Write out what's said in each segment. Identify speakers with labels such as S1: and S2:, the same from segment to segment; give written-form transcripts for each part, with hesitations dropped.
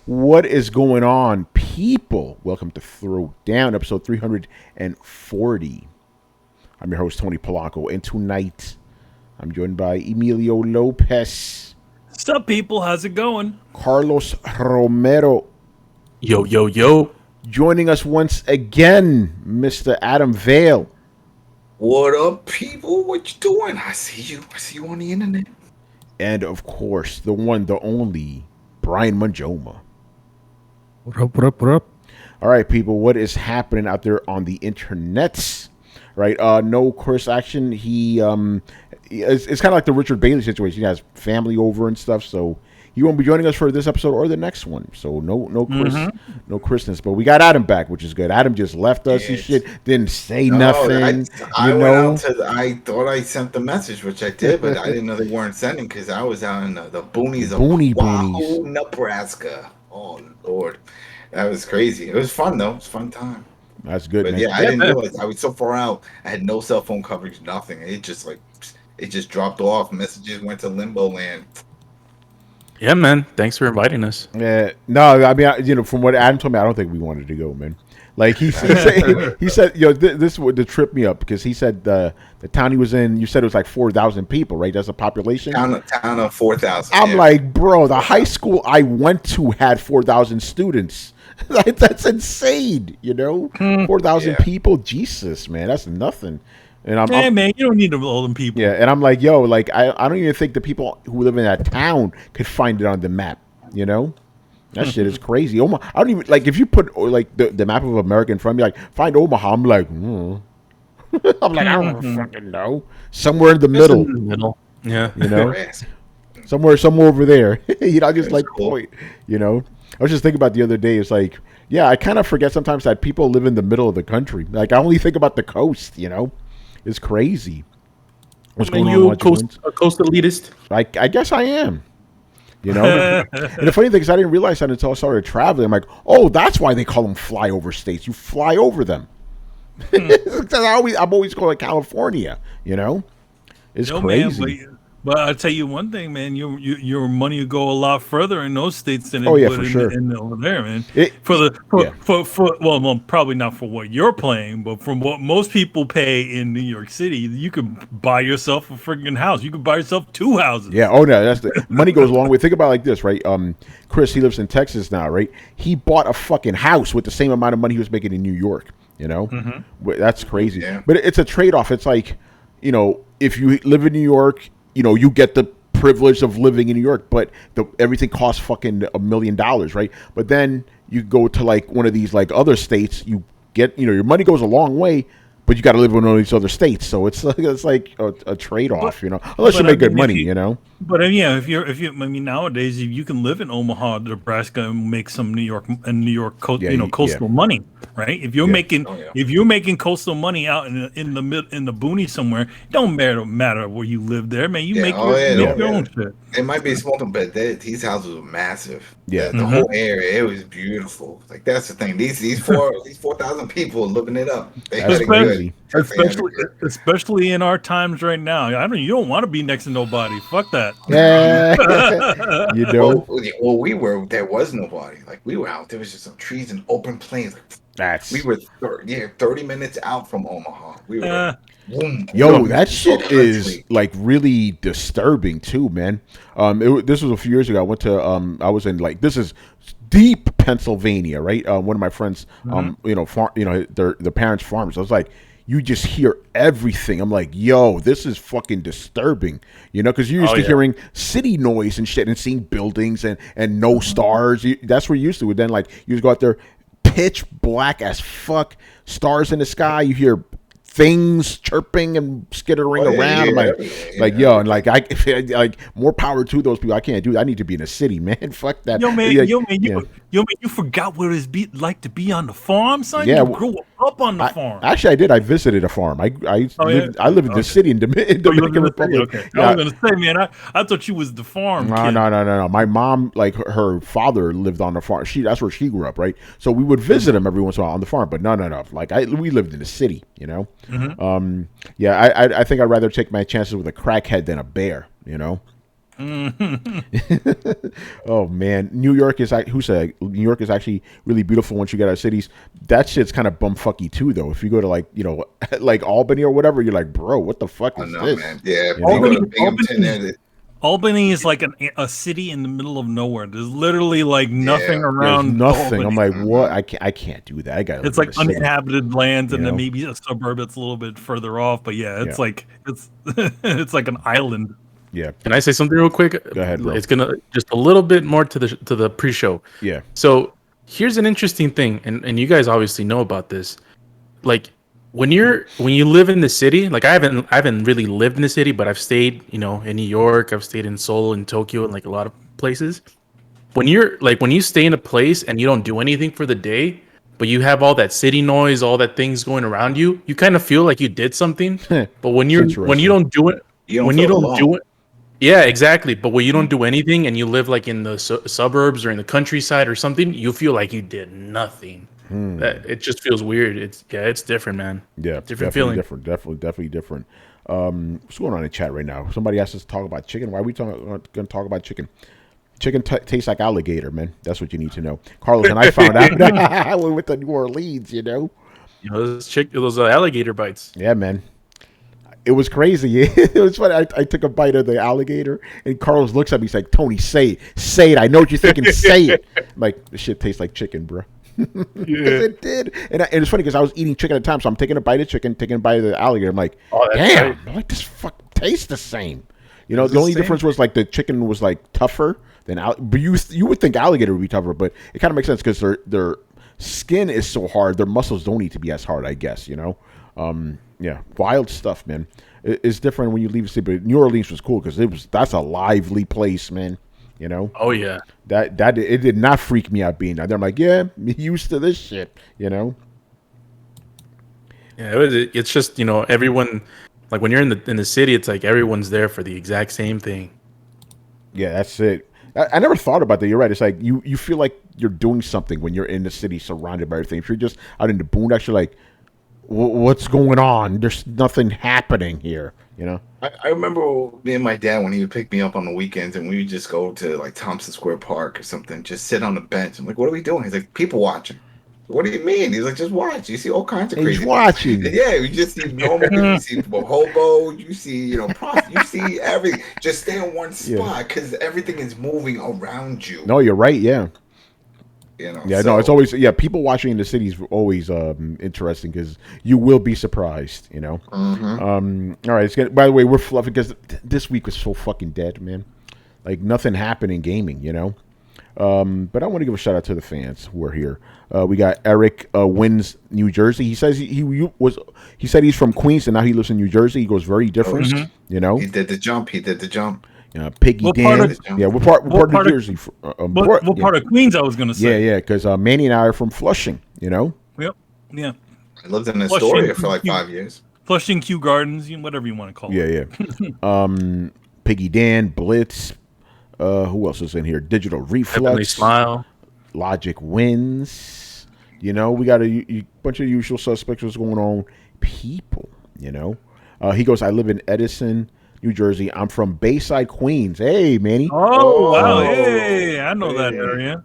S1: What is going on, people? Welcome to Throwdown, episode 340. I'm your host, Tony Polanco, and tonight I'm joined by Emilio Lopez,
S2: What's up, people? How's it going?
S1: Carlos Romero,
S3: Yo, yo, yo.
S1: joining us once again, Mr. Adam Vale,
S4: What up, people? What you doing? I see you. I see you on the internet.
S1: and of course, the one, the only, Brian Manjoma.
S3: What up, what up, what up?
S1: All right, people, what is happening out there on the internets? Right, no Chris action. It's kind of like the Richard Bailey situation. He has family over and stuff, so he won't be joining us for this episode or the next one. So no Chris, no Christmas. But we got Adam back, which is good. Adam just left us and shit, didn't say nothing.
S4: I thought I sent the message, which I did, but I didn't know they weren't sending because I was out in the boonies of Wahoo, Nebraska. Oh Lord, that was crazy. It was fun though. It was a fun time.
S1: That's good,
S4: But
S1: man.
S4: yeah, I didn't realize I was so far out. I had no cell phone coverage, nothing. It just dropped off. Messages went to limbo land.
S3: Yeah, man. Thanks for inviting us.
S1: No, I mean, from what Adam told me, I don't think we wanted to go, man. Like he said, this would trip me up because he said the town he was in. You said it was like 4,000 people, right? That's the population.
S4: Town of 4,000.
S1: I'm like, bro, the high school I went to had 4,000 students. That's insane, 4,000 people. Jesus, man, that's nothing. And
S2: man, you don't need all them people.
S1: Yeah, and I'm like, yo, like I don't even think the people who live in that town could find it on the map. That shit is crazy. Omaha, I don't even like if you put like the map of America in front of me, like find Omaha. I'm like, I'm like, I don't fucking know. Somewhere in the middle.
S3: In the middle. Yeah.
S1: Somewhere over there. Just like
S4: cool.
S1: point. I was just thinking about the other day. It's like, yeah, I kind of forget sometimes that people live in the middle of the country. Like I only think about the coast. It's crazy. What's going on?
S3: You a coast elitist?
S1: I guess I am. And the funny thing is, I didn't realize that until I started traveling. I'm like, oh, that's why they call them flyover states. You fly over them. I'm always calling it California. It's crazy.
S2: Man, but I'll tell you one thing, man. Your money will go a lot further in those states than it would over there, man. Well, probably not for what you're playing, but from what most people pay in New York City, you could buy yourself a freaking house. You could buy yourself 2 houses.
S1: Yeah. Oh no, that's the money goes a long way. Think about it like this, right? Chris, he lives in Texas now, right? He bought a fucking house with the same amount of money he was making in New York. That's crazy. Yeah. But it's a trade-off. It's like, if you live in New York, you get the privilege of living in New York, but everything costs fucking $1 million, right? But then you go to like one of these like other states, you get, your money goes a long way, but you got to live in one of these other states. So it's like a trade-off, unless you make good money,
S2: But nowadays you can live in Omaha, Nebraska, and make some New York coastal money, right? If you're making coastal money out in the boonies somewhere, it don't matter where you live there, man. You make your own shit.
S4: It might be small, but these houses were massive.
S1: Yeah,
S4: the whole area, it was beautiful. Like that's the thing. These 4,000 people living it up. They had it good.
S2: Especially in our times right now. You don't want to be next to nobody. Fuck that.
S1: Yeah. You don't.
S4: Well, there was nobody. Like we were out. There was just some trees and open plains. We were 30 minutes out from Omaha. We were boom.
S1: Yo, that shit is like really disturbing too, man. This was a few years ago. I went to I was in like, this is deep Pennsylvania, right? One of my friends, their parents' farmers. I was like, you just hear everything. I'm like, yo, this is fucking disturbing, because you're used to hearing city noise and shit and seeing buildings and no stars. That's what you're used to. And then like you just go out there, pitch black as fuck, stars in the sky. You hear things chirping and skittering around. And like more power to those people. I can't do that. I need to be in a city, man. Fuck that.
S2: You forgot what it's like to be on the farm, son.
S1: Yeah,
S2: you grew up on the farm.
S1: Actually, I did. I visited a farm. I lived in the city in Dominican Republic.
S2: Okay. I was gonna say, man, I thought you was the farm.
S1: No. My mom, like her father, lived on the farm. That's where she grew up, right? So we would visit him every once in a while on the farm. But no. Like we lived in the city,
S2: Mm-hmm.
S1: I think I'd rather take my chances with a crackhead than a bear. Oh man, New York is who said New York is actually really beautiful once you get out of cities. That shit's kind of bumfucky too, though. If you go to like like Albany or whatever, you're like, bro, what the fuck is this?
S4: Man. Yeah, if
S2: Albany,
S4: you go to Binghamton,
S2: Albany is like a city in the middle of nowhere. There's literally like nothing around.
S1: Nothing.
S2: Albany.
S1: I'm like, what? I can't do that. I got.
S2: It's like uninhabited lands, and then maybe a suburb that's a little bit further off. But yeah, it's like it's like an island.
S3: Yeah. Can I say something real quick?
S1: Go ahead, bro.
S3: It's gonna just a little bit more to the pre-show.
S1: Yeah.
S3: So here's an interesting thing, and you guys obviously know about this. Like when you live in the city, like I haven't really lived in the city, but I've stayed, in New York, I've stayed in Seoul and Tokyo and like a lot of places. When you stay in a place and you don't do anything for the day, but you have all that city noise, all that things going around you, you kind of feel like you did something. But when you don't do it, yeah, exactly. But when you don't do anything and you live like in the suburbs or in the countryside or something, you feel like you did nothing. It just feels weird. It's different, man.
S1: Yeah,
S3: different feeling.
S1: Definitely different. What's going on in the chat right now? Somebody asked us to talk about chicken. Why are we going to talk about chicken? Chicken tastes like alligator, man. That's what you need to know. Carlos and I found out we went to New Orleans.
S3: Those alligator bites.
S1: Yeah, man. It was crazy. It was funny. I took a bite of the alligator, and Carlos looks at me. He's like, "Tony, say it. I know what you're thinking. Say it." I'm like, this shit tastes like chicken, bro. It did, and it's funny because I was eating chicken at the time, so I'm taking a bite of chicken, taking a bite of the alligator. I'm like, damn, right. I'm like, this fuck tastes the same. The only difference was like the chicken was like tougher than but you would think alligator would be tougher, but it kind of makes sense because their skin is so hard, their muscles don't need to be as hard, I guess. Yeah, wild stuff, man. It's different when you leave the city, but New Orleans was cool because that's a lively place, man.
S3: Oh yeah.
S1: That it did not freak me out being out there. I'm like, yeah, I'm used to this shit.
S3: Yeah, it's just everyone, like when you're in the city, it's like everyone's there for the exact same thing.
S1: Yeah, that's it. I never thought about that. You're right. It's like you feel like you're doing something when you're in the city surrounded by everything. If you're just out in the boondocks, you're like, what's going on? There's nothing happening here.
S4: I remember me and my dad when he would pick me up on the weekends and we would just go to like Thompson Square Park or something, just sit on the bench. I'm like, what are we doing? He's like, people watching. What do you mean? He's like, just watch. You see all kinds of crazy.
S1: He's watching.
S4: Yeah, you just see normal people. You see hobo. You see, you see everything. Just stay in one spot because everything is moving around you.
S1: No, you're right. Yeah. It's always people watching in the city is always interesting because you will be surprised.
S4: Mm-hmm.
S1: All right, by the way, we're fluffing because this week was so fucking dead, man. Like nothing happened in gaming, But I want to give a shout out to the fans who are here. We got Eric Wins, New Jersey. He says he said he's from Queens and now he lives in New Jersey. He goes very different.
S4: Mm-hmm. He did the jump.
S1: Piggy Dan. What part of New Jersey?
S2: What part of Queens I was going to say.
S1: Yeah, because Manny and I are from Flushing,
S2: Yep, yeah.
S4: I lived in Astoria for like 5 years.
S2: Flushing, Kew Gardens, whatever you want to call it.
S1: Yeah. Piggy Dan, Blitz. Who else is in here? Digital Reflex.
S3: Heavenly Smile.
S1: Logic Wins. We got a bunch of usual suspects. What's going on? People, He goes, I live in Edison, New Jersey. I'm from Bayside, Queens. Hey, Manny.
S2: Oh, wow. Hey, I know that area.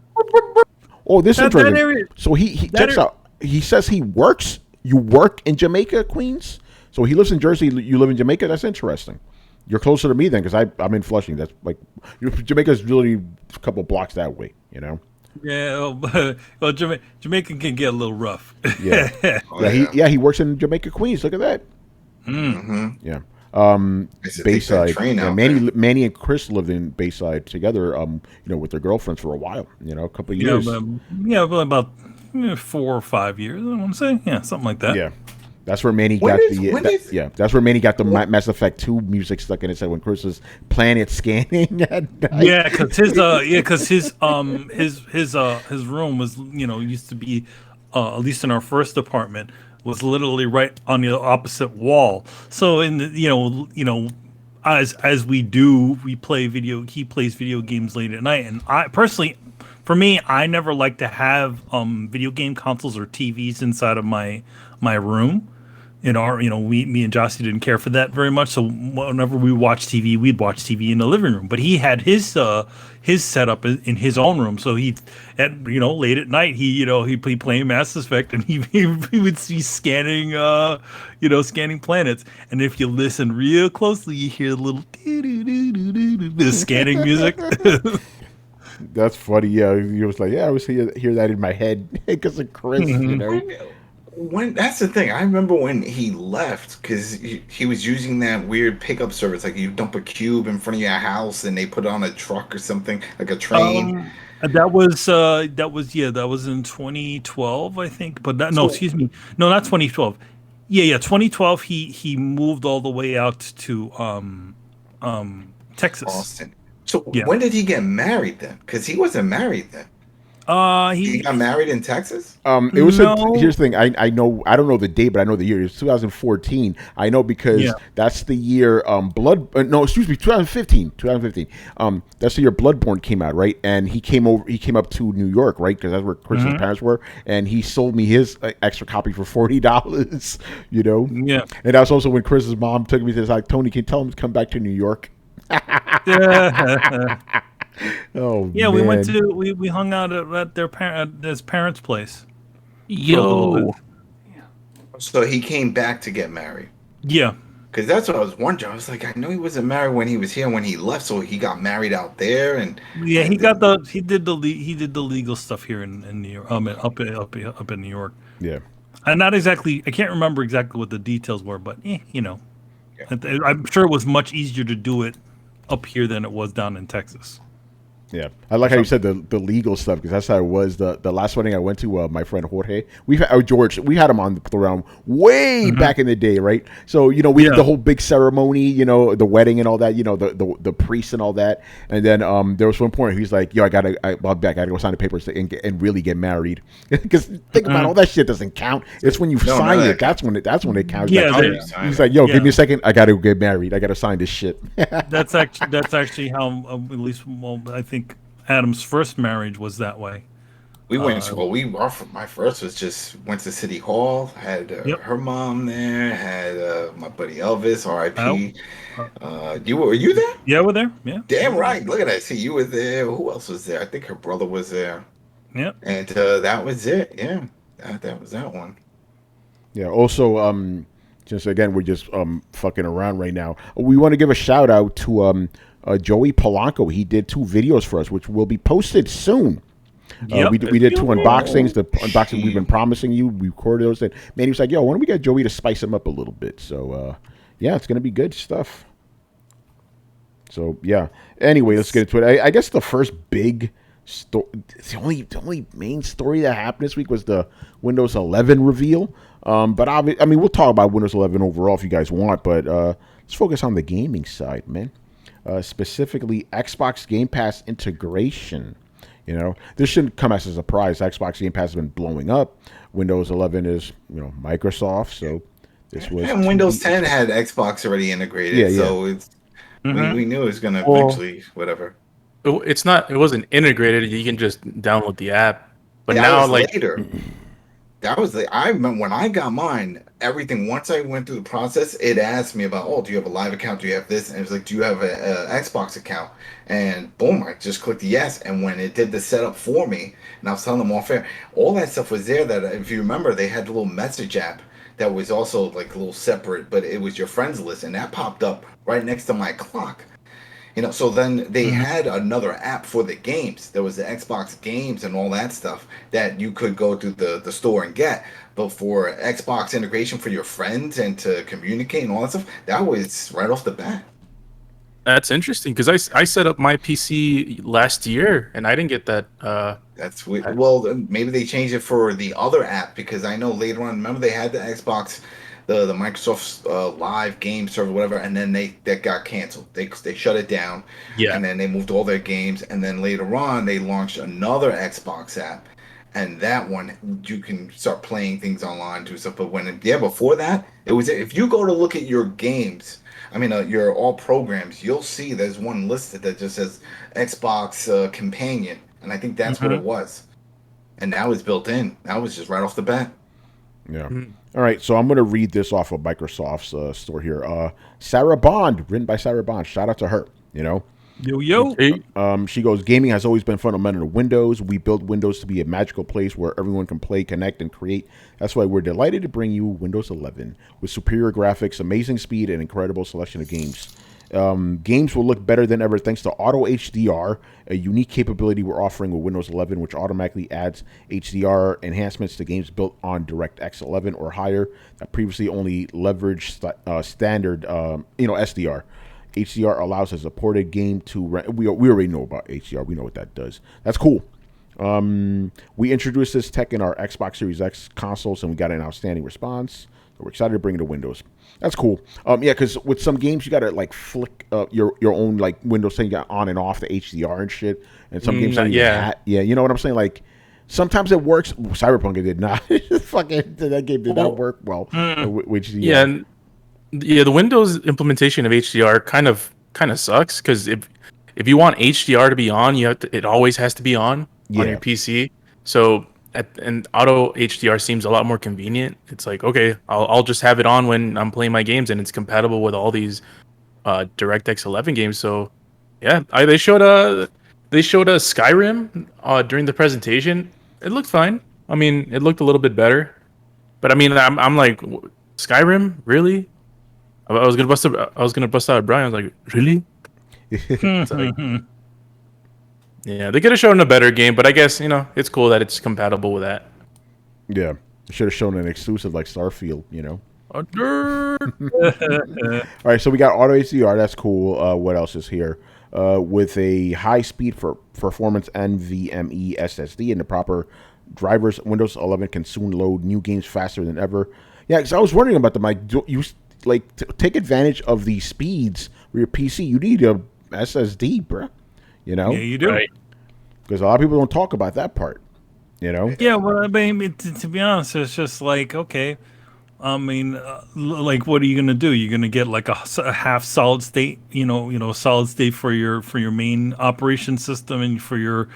S1: Oh, this is interesting. So he checks out. He says you work in Jamaica, Queens? So he lives in Jersey, you live in Jamaica? That's interesting. You're closer to me then because I'm in Flushing. That's like, Jamaica's really a couple blocks that way,
S2: Yeah, well, Jamaica can get a little rough.
S1: Yeah. He works in Jamaica, Queens. Look at that.
S4: Mm-hmm.
S1: Yeah. Bayside. Manny and Chris lived in Bayside together. With their girlfriends for a while. A couple of years.
S2: About 4 or 5 years. I want to say, something like that.
S1: Yeah. That's where Manny got that's where Manny got the Mass Effect 2 music stuck in his head when Chris was planet scanning at night.
S2: Yeah, because his room was used to be at least in our first apartment was literally right on the opposite wall. So in the as we do, he plays video games late at night, and I personally, for me, I never like to have video game consoles or TVs inside of my room in our, me and Jossie didn't care for that very much. So whenever we watched TV, we'd watch TV in the living room. But he had his setup in his own room. So he, late at night, he'd playing Mass Effect, and he would be scanning, scanning planets. And if you listen real closely, you hear the little the scanning music.
S1: That's funny. Yeah, he was like, I always hear that in my head because of Chris.
S4: When that's the thing, I remember when he left because he was using that weird pickup service, like you dump a cube in front of your house and they put it on a truck or something, like a train.
S2: That was in 2012, I think. But excuse me, no, not 2012. Yeah, 2012. He moved all the way out to Texas,
S4: Austin. So when did he get married then? Because he wasn't married then. He got married in Texas?
S1: It was here's the thing. I know, I don't know the date, but I know the year. It's 2014. I know because that's the year 2015. 2015. That's the year Bloodborne came out, right? And he came up to New York, right? Because that's where Chris's parents were, and he sold me his extra copy for $40.
S2: Yeah.
S1: And that's also when Chris's mom took me to like, Tony, can you tell him to come back to New York? Oh
S2: yeah,
S1: man.
S2: we hung out at his parents' place.
S3: Yo.
S4: So he came back to get married.
S2: Yeah,
S4: because that's what I was wondering. I was like, I know he wasn't married when he was here. When he left, so he got married out there, and
S2: he did the legal stuff here in New York, up in New York.
S1: Yeah,
S2: and not exactly. I can't remember exactly what the details were, but I'm sure it was much easier to do it up here than it was down in Texas.
S1: Yeah, I like how you said the legal stuff because that's how it was. The last wedding I went to, my friend Jorge, George, we had him on the Throwdown way back in the day, right? So we did the whole big ceremony, the wedding and all that, the priest and all that, and then there was one point he's like, "Yo, I gotta go sign the papers and really get married," because think about it, all that shit doesn't count. It's when you sign it that's when it counts.
S2: Yeah,
S1: he's like, "Yo, give me a second, I gotta get married. I gotta sign this shit."
S2: That's actually how at least I think Adam's first marriage was that way.
S4: We went to my first was just went to City Hall, had her mom there, had my buddy Elvis, R.I.P. Were you there?
S2: Yeah, we're there. Yeah,
S4: damn right. Look at that. See, you were there. Who else was there? I think her brother was there.
S2: Yeah,
S4: and that was it. Yeah, that was that one.
S1: Yeah. Also, just again, we're just fucking around right now. We want to give a shout out to Joey Polanco. He did 2 videos for us, which will be posted soon. We did 2 unboxings. The unboxing we've been promising you. We recorded those. And man, he was like, "Yo, why don't we get Joey to spice him up a little bit?" So it's gonna be good stuff. So yeah. Anyway, let's get into it. I guess the first big story, the only main story that happened this week was the Windows 11 reveal. But we'll talk about Windows 11 overall if you guys want. But let's focus on the gaming side, man. Specifically Xbox Game Pass integration. This shouldn't come as a surprise. Xbox Game Pass has been blowing up. Windows 11 is, Microsoft. So this was.
S4: And Windows 10 had Xbox already integrated. So it's we knew it was going to eventually whatever.
S3: It wasn't integrated. You can just download the app. But now
S4: later. That was I remember when I got mine, everything, once I went through the process, it asked me about, do you have a live account? Do you have this? And it was like, do you have a Xbox account? And boom, I just clicked yes. And when it did the setup for me, and I was telling them off air, all that stuff was there that, if you remember, they had a little message app that was also like a little separate, but it was your friends list. And that popped up right next to my clock. So then they had another app for the games. There was the Xbox games and all that stuff that you could go to the store and get. But for Xbox integration for your friends and to communicate and all that stuff, that was right off the bat.
S3: That's interesting because I set up my PC last year and I didn't get that.
S4: That's weird. Well, maybe they changed it for the other app because I know later on, remember they had the Xbox, the Microsoft Live game server, whatever, and then that got canceled. They shut it down. Yeah. And then they moved all their games, and then later on they launched another Xbox app, and that one you can start playing things online, do stuff. But before that, it was, if you go to look at your games, your all programs, you'll see there's one listed that just says Xbox Companion, and I think that's what it was. And that was built in. That was just right off the bat.
S1: Yeah. All right, so I'm going to read this off of Microsoft's store here. Sarah Bond, written by Sarah Bond. Shout out to her.
S2: Yo.
S1: She goes, gaming has always been fundamental to Windows. We built Windows to be a magical place where everyone can play, connect, and create. That's why we're delighted to bring you Windows 11 with superior graphics, amazing speed, and incredible selection of games. Games will look better than ever thanks to Auto HDR, a unique capability we're offering with Windows 11, which automatically adds HDR enhancements to games built on DirectX 11 or higher that previously only leveraged standard, SDR. HDR allows a supported game to we already know about HDR. We know what that does. That's cool. We introduced this tech in our Xbox Series X consoles, and we got an outstanding response. So we're excited to bring it to Windows. That's cool. Because with some games you gotta like flick your own like Windows thing on and off the HDR and shit. And some games don't even that. Yeah, you know what I'm saying? Like sometimes it works. Cyberpunk it did not. Fucking that game did not work well. Which
S3: the Windows implementation of HDR kind of sucks because if you want HDR to be on, it always has to be on your PC. So and auto HDR seems a lot more convenient. It's like, okay, I'll just have it on when I'm playing my games, and it's compatible with all these DirectX 11 games. So yeah, they showed a Skyrim during the presentation. It looked fine. I mean, it looked a little bit better, but I mean, I'm like, Skyrim, really? I was gonna bust out at Brian. I was like, really? Yeah, they could have shown a better game, but I guess it's cool that it's compatible with that.
S1: Yeah, they should have shown an exclusive like Starfield. All right, so we got Auto HDR. That's cool. What else is here? With a high speed for performance NVMe SSD and the proper drivers, Windows 11 can soon load new games faster than ever. Yeah, because I was wondering about them. Like, take advantage of the speeds with your PC. You need a SSD, bro.
S2: Yeah, you do.
S1: Because a lot of people don't talk about that part.
S2: Yeah, well, I mean, to be honest, it's just like, okay, I mean, like, what are you gonna do? You're gonna get like a half solid state, solid state for your main operation system, and for your,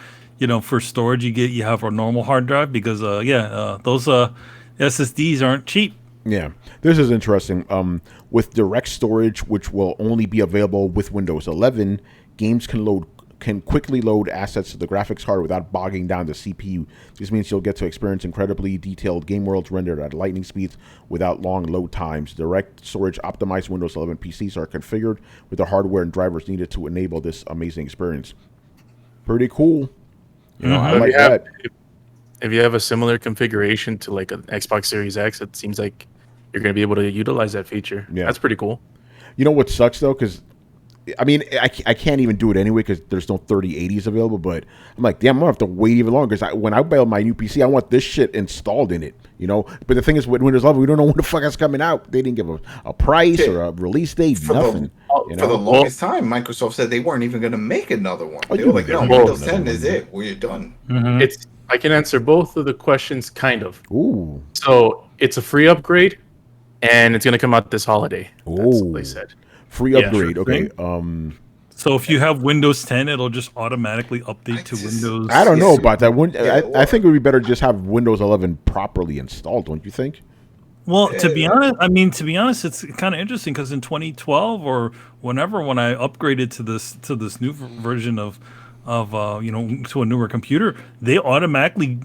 S2: for storage, you have a normal hard drive because those SSDs aren't cheap.
S1: Yeah, this is interesting. With direct storage, which will only be available with Windows 11, games can quickly load assets to the graphics card without bogging down the CPU. This means you'll get to experience incredibly detailed game worlds rendered at lightning speeds without long load times. Direct storage optimized Windows 11 PCs are configured with the hardware and drivers needed to enable this amazing experience. Pretty cool. I like that.
S3: If you have a similar configuration to like an Xbox Series X, it seems like you're going to be able to utilize that feature. Yeah. That's pretty cool.
S1: You know what sucks though? Because I mean, I can't even do it anyway because there's no 3080s available. But I'm like, damn, I'm gonna have to wait even longer because when I build my new PC, I want this shit installed in it. But the thing is, with Windows 11, we don't know when the fuck it's coming out. They didn't give a price or a release date, nothing.
S4: For the longest time, Microsoft said they weren't even gonna make another one. They were like, no, Windows 10 is it. We're done.
S3: Mm-hmm. I can answer both of the questions, kind of.
S1: Ooh.
S3: So it's a free upgrade, and it's gonna come out this holiday. That's what they said.
S1: Free upgrade, okay.
S2: So if you have Windows 10, it'll just automatically update to Windows.
S1: I don't know about that. I think it would be better to just have Windows 11 properly installed. Don't you think?
S2: Well, to be honest, it's kind of interesting because in 2012 or whenever, when I upgraded to this new version of to a newer computer, they automatically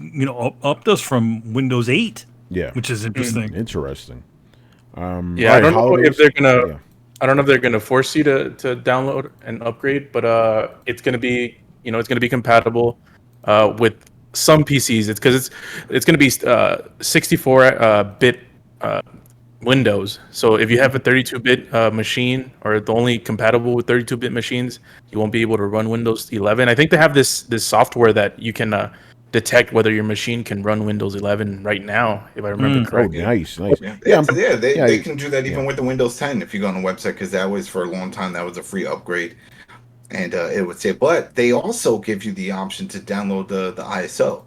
S2: upped us from Windows 8.
S1: Yeah,
S2: which is interesting.
S1: Interesting.
S3: I don't know if they're gonna. Yeah. I don't know if they're going to force you to download and upgrade, but it's going to be compatible with some PCs. It's because it's going to be 64-bit Windows. So if you have a 32-bit machine, or the only compatible with 32-bit machines, you won't be able to run Windows 11. I think they have this software that you can detect whether your machine can run Windows 11 right now, if I remember correctly.
S1: Oh, nice.
S4: They can do that even with the Windows 10 if you go on the website, because that was, for a long time, that was a free upgrade, and it would say. But they also give you the option to download the ISO.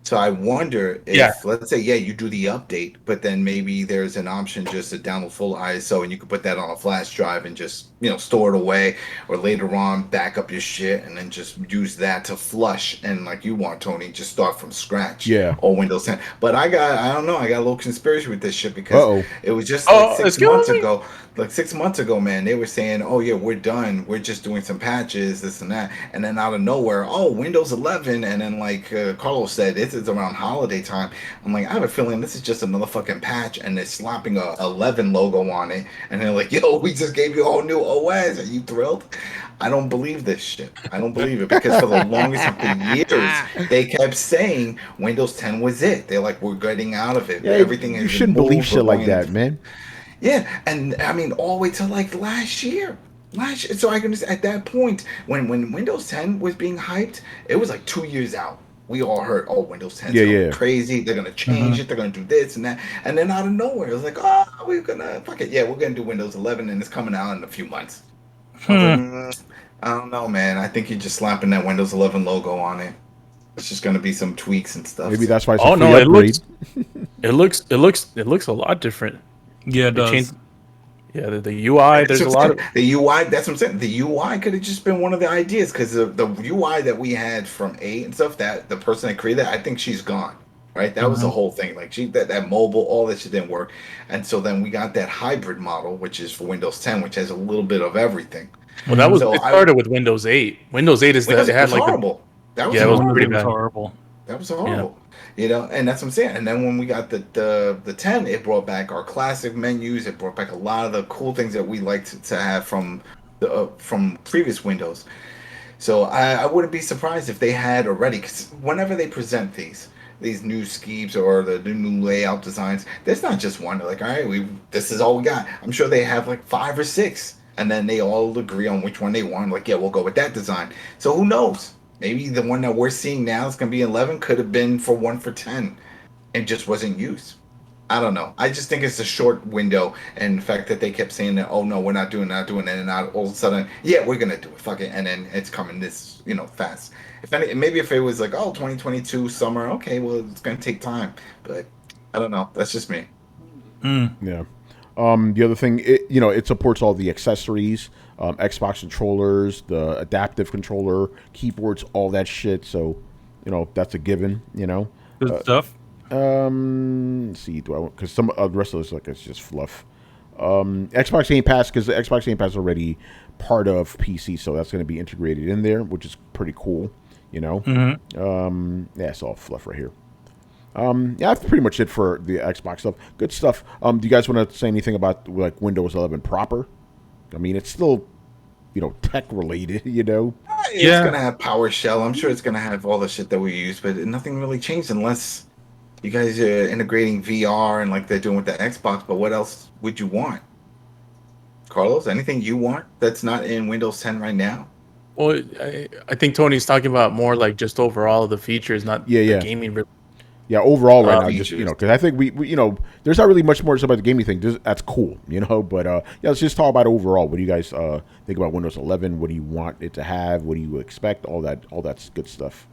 S4: So I wonder if, let's say, you do the update, but then maybe there's an option just to download full ISO, and you can put that on a flash drive and just store it away, or later on back up your shit and then just use that to flush and like you want, Tony, just start from scratch.
S1: Yeah.
S4: Or Windows 10. But I don't know, I got a little conspiracy with this shit because it was just like 6 months ago. Like 6 months ago, man, they were saying, "Oh yeah, we're done. We're just doing some patches, this and that." And then out of nowhere, Windows 11. And then like Carlos said, this is around holiday time. I'm like, I have a feeling this is just another fucking patch, and they're slapping a 11 logo on it. And they're like, "Yo, we just gave you a whole new OS. Are you thrilled?" I don't believe this shit. I don't believe it because for the longest of the years, they kept saying Windows 10 was it. They're like, we're getting out of it.
S1: Yeah,
S4: everything
S1: you shouldn't believe shit like that, man.
S4: Yeah, and I mean, all the way to like last year. So I can just, at that point, when Windows 10 was being hyped, it was like 2 years out. We all heard, Windows 10 is crazy. They're gonna change it. They're gonna do this and that. And then out of nowhere, it was like, we're gonna fuck it. Yeah, we're gonna do Windows 11, and it's coming out in a few months. I don't know, man. I think you're just slapping that Windows 11 logo on it. It's just gonna be some tweaks and stuff.
S1: Maybe that's why it's a free upgrade.
S3: It looks a lot different.
S2: Yeah, it does.
S3: The UI. There's a lot of
S4: the UI. That's what I'm saying. The UI could have just been one of the ideas because the UI that we had from 8 and stuff. That the person that created that, I think she's gone. Right, that was the whole thing. Like that mobile, all that shit didn't work, and so then we got that hybrid model, which is for Windows 10, which has a little bit of everything.
S3: Well, that was it started with Windows 8. Windows 8 is that it had like
S4: horrible.
S3: That was pretty bad.
S2: Horrible.
S4: That was horrible. Yeah. And that's what I'm saying. And then when we got the 10, it brought back our classic menus. It brought back a lot of the cool things that we liked to have from previous Windows. So I wouldn't be surprised if they had already, because whenever they present these new schemes or the new layout designs, there's not just one. They're like, all right, this is all we got. I'm sure they have like 5 or 6, and then they all agree on which one they want. Like, yeah, we'll go with that design. So who knows? Maybe the one that we're seeing now is going to be 11 could have been for 1 for 10 and just wasn't used. I don't know. I just think it's a short window, and the fact that they kept saying that, oh no, we're not doing it, and then all of a sudden, yeah, we're gonna do it, fuck it, and then it's coming this, fast. Maybe if it was like, 2022 summer, okay, well, it's gonna take time, but I don't know. That's just me.
S1: Yeah. The other thing, it supports all the accessories, Xbox controllers, the adaptive controller, keyboards, all that shit. So, that's a given.
S2: Good stuff.
S1: Let's see, because some of the rest of this it's just fluff. Xbox Game Pass, because the Xbox Game Pass is already part of PC, so that's going to be integrated in there, which is pretty cool. It's all fluff right here. That's pretty much it for the Xbox stuff. Good stuff. Do you guys want to say anything about like Windows 11 proper? I mean, it's still, tech related.
S4: It's gonna have PowerShell. I'm sure it's gonna have all the shit that we use, but nothing really changed unless you guys are integrating VR and like they're doing with the Xbox. But what else would you want, Carlos? Anything you want that's not in Windows 10 right now?
S3: Well, I think Tony's talking about more like just overall the features, not the gaming.
S1: Yeah, overall right now, just because I think we there's not really much more about the gaming thing. That's cool, But let's just talk about overall. What do you guys think about Windows 11? What do you want it to have? What do you expect? All that's good stuff.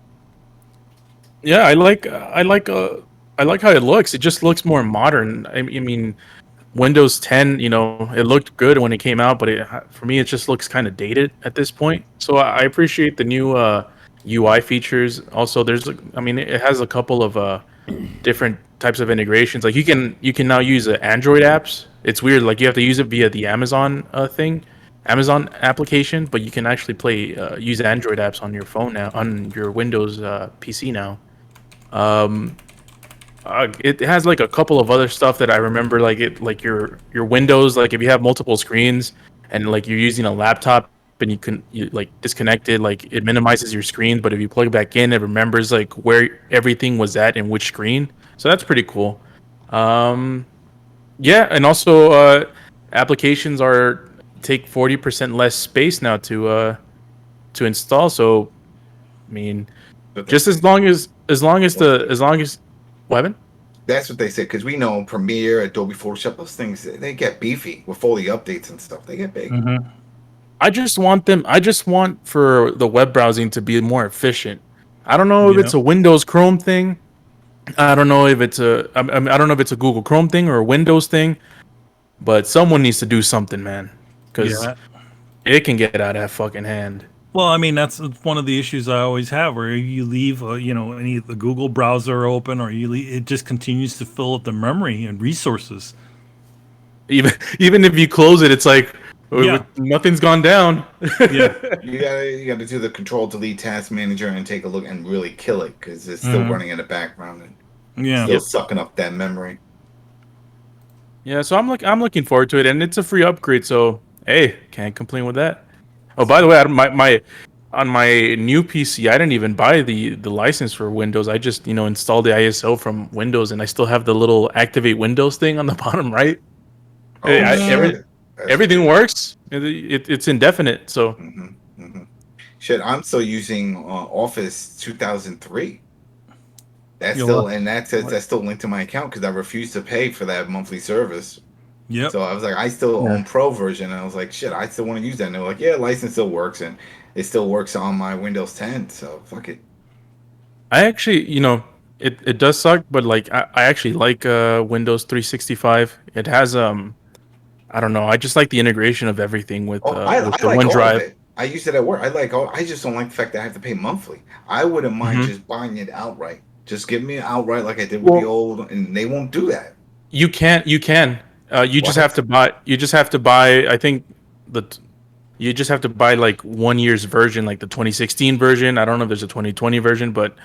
S3: Yeah, I like how it looks. It just looks more modern. I mean, Windows 10, it looked good when it came out, but for me, it just looks kind of dated at this point. So I appreciate the new UI features. Also, it has a couple of different types of integrations. Like you can now use Android apps. It's weird. Like you have to use it via the Amazon Amazon application, but you can actually use Android apps on your phone now, on your Windows PC now. It has like a couple of other stuff that I remember, like your Windows, like if you have multiple screens and like you're using a laptop and you like disconnect it, like it minimizes your screen, but if you plug it back in, it remembers like where everything was at and which screen. So that's pretty cool. And also applications take 40% less space now to install. So I mean, just as long as what?
S4: That's what they said, because we know Premiere, Adobe Photoshop, those things, they get beefy with all the updates and stuff. They get big.
S3: Mm-hmm. I just want for the web browsing to be more efficient. I don't know if it's a Windows Chrome thing, I don't know if it's a I don't know if it's a Google Chrome thing or a Windows thing, but someone needs to do something, man, because it can get out of fucking hand.
S2: Well, I mean, that's one of the issues I always have, where you leave, any the Google browser open, or it just continues to fill up the memory and resources.
S3: Even if you close it, it's like nothing's gone down.
S2: Yeah,
S4: you gotta do the Control Delete Task Manager and take a look and really kill it, because it's still running in the background and still sucking up that memory.
S3: Yeah, so I'm looking forward to it, and it's a free upgrade, so hey, can't complain with that. Oh, by the way, on my new PC, I didn't even buy the license for Windows. I just installed the ISO from Windows, and I still have the little activate Windows thing on the bottom right.
S4: Oh,
S3: everything works. It's indefinite. So
S4: shit, I'm still using Office 2003. That's still linked to my account because I refused to pay for that monthly service.
S2: Yeah.
S4: So I was like, I still own Pro version, and I was like, shit, I still want to use that. And they're like, yeah, license still works, and it still works on my Windows 10. So fuck it.
S3: I actually, it does suck, but like I actually like Windows 365. It has I don't know, I just like the integration of everything with the OneDrive.
S4: I use it at work. I just don't like the fact that I have to pay monthly. I wouldn't mind just buying it outright. Just give me it outright like I did with the old, and they won't do that. You can. You just have to buy. I think you just have to buy like 1 year's version, like the 2016 version. I don't know if there's a 2020 version, but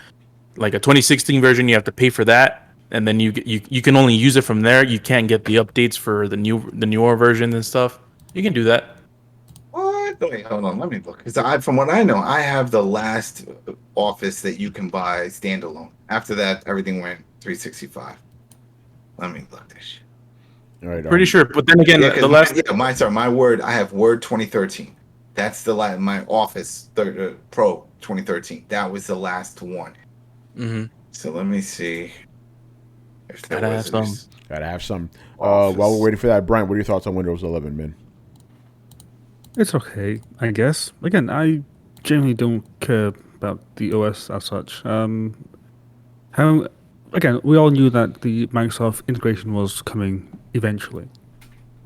S4: like a 2016 version, you have to pay for that, and then you can only use it from there. You can't get the updates for the newer version and stuff. You can do that. What? Wait, hold on. Let me look. Because from what I know, I have the last Office that you can buy standalone. After that, everything went 365. Let me look this shit.
S1: All right,
S3: pretty sure, but then again, the last
S4: my Word. I have Word 2013. That's the last. My Office Pro 2013. That was the last one.
S3: Mm-hmm.
S4: So let me see. If
S3: Gotta
S1: have some. While we're waiting for that, Brian, what are your thoughts on Windows 11, man?
S5: It's okay, I guess. Again, I generally don't care about the OS as such. Again, we all knew that the Microsoft integration was coming eventually.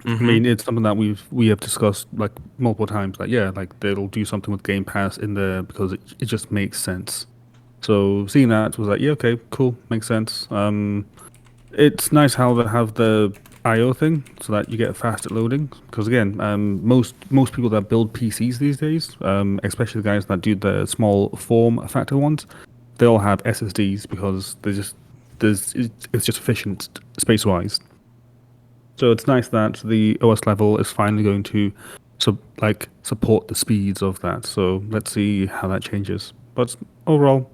S5: I mean, it's something that we have discussed like multiple times. Like they'll do something with Game Pass in there because it just makes sense. So seeing that was like, yeah, okay, cool, makes sense. It's nice how they have the I/O thing so that you get faster loading. Because again, most people that build PCs these days, especially the guys that do the small form factor ones, they all have SSDs because it's just efficient space-wise. So it's nice that the OS level is finally going to support the speeds of that. So let's see how that changes. But overall,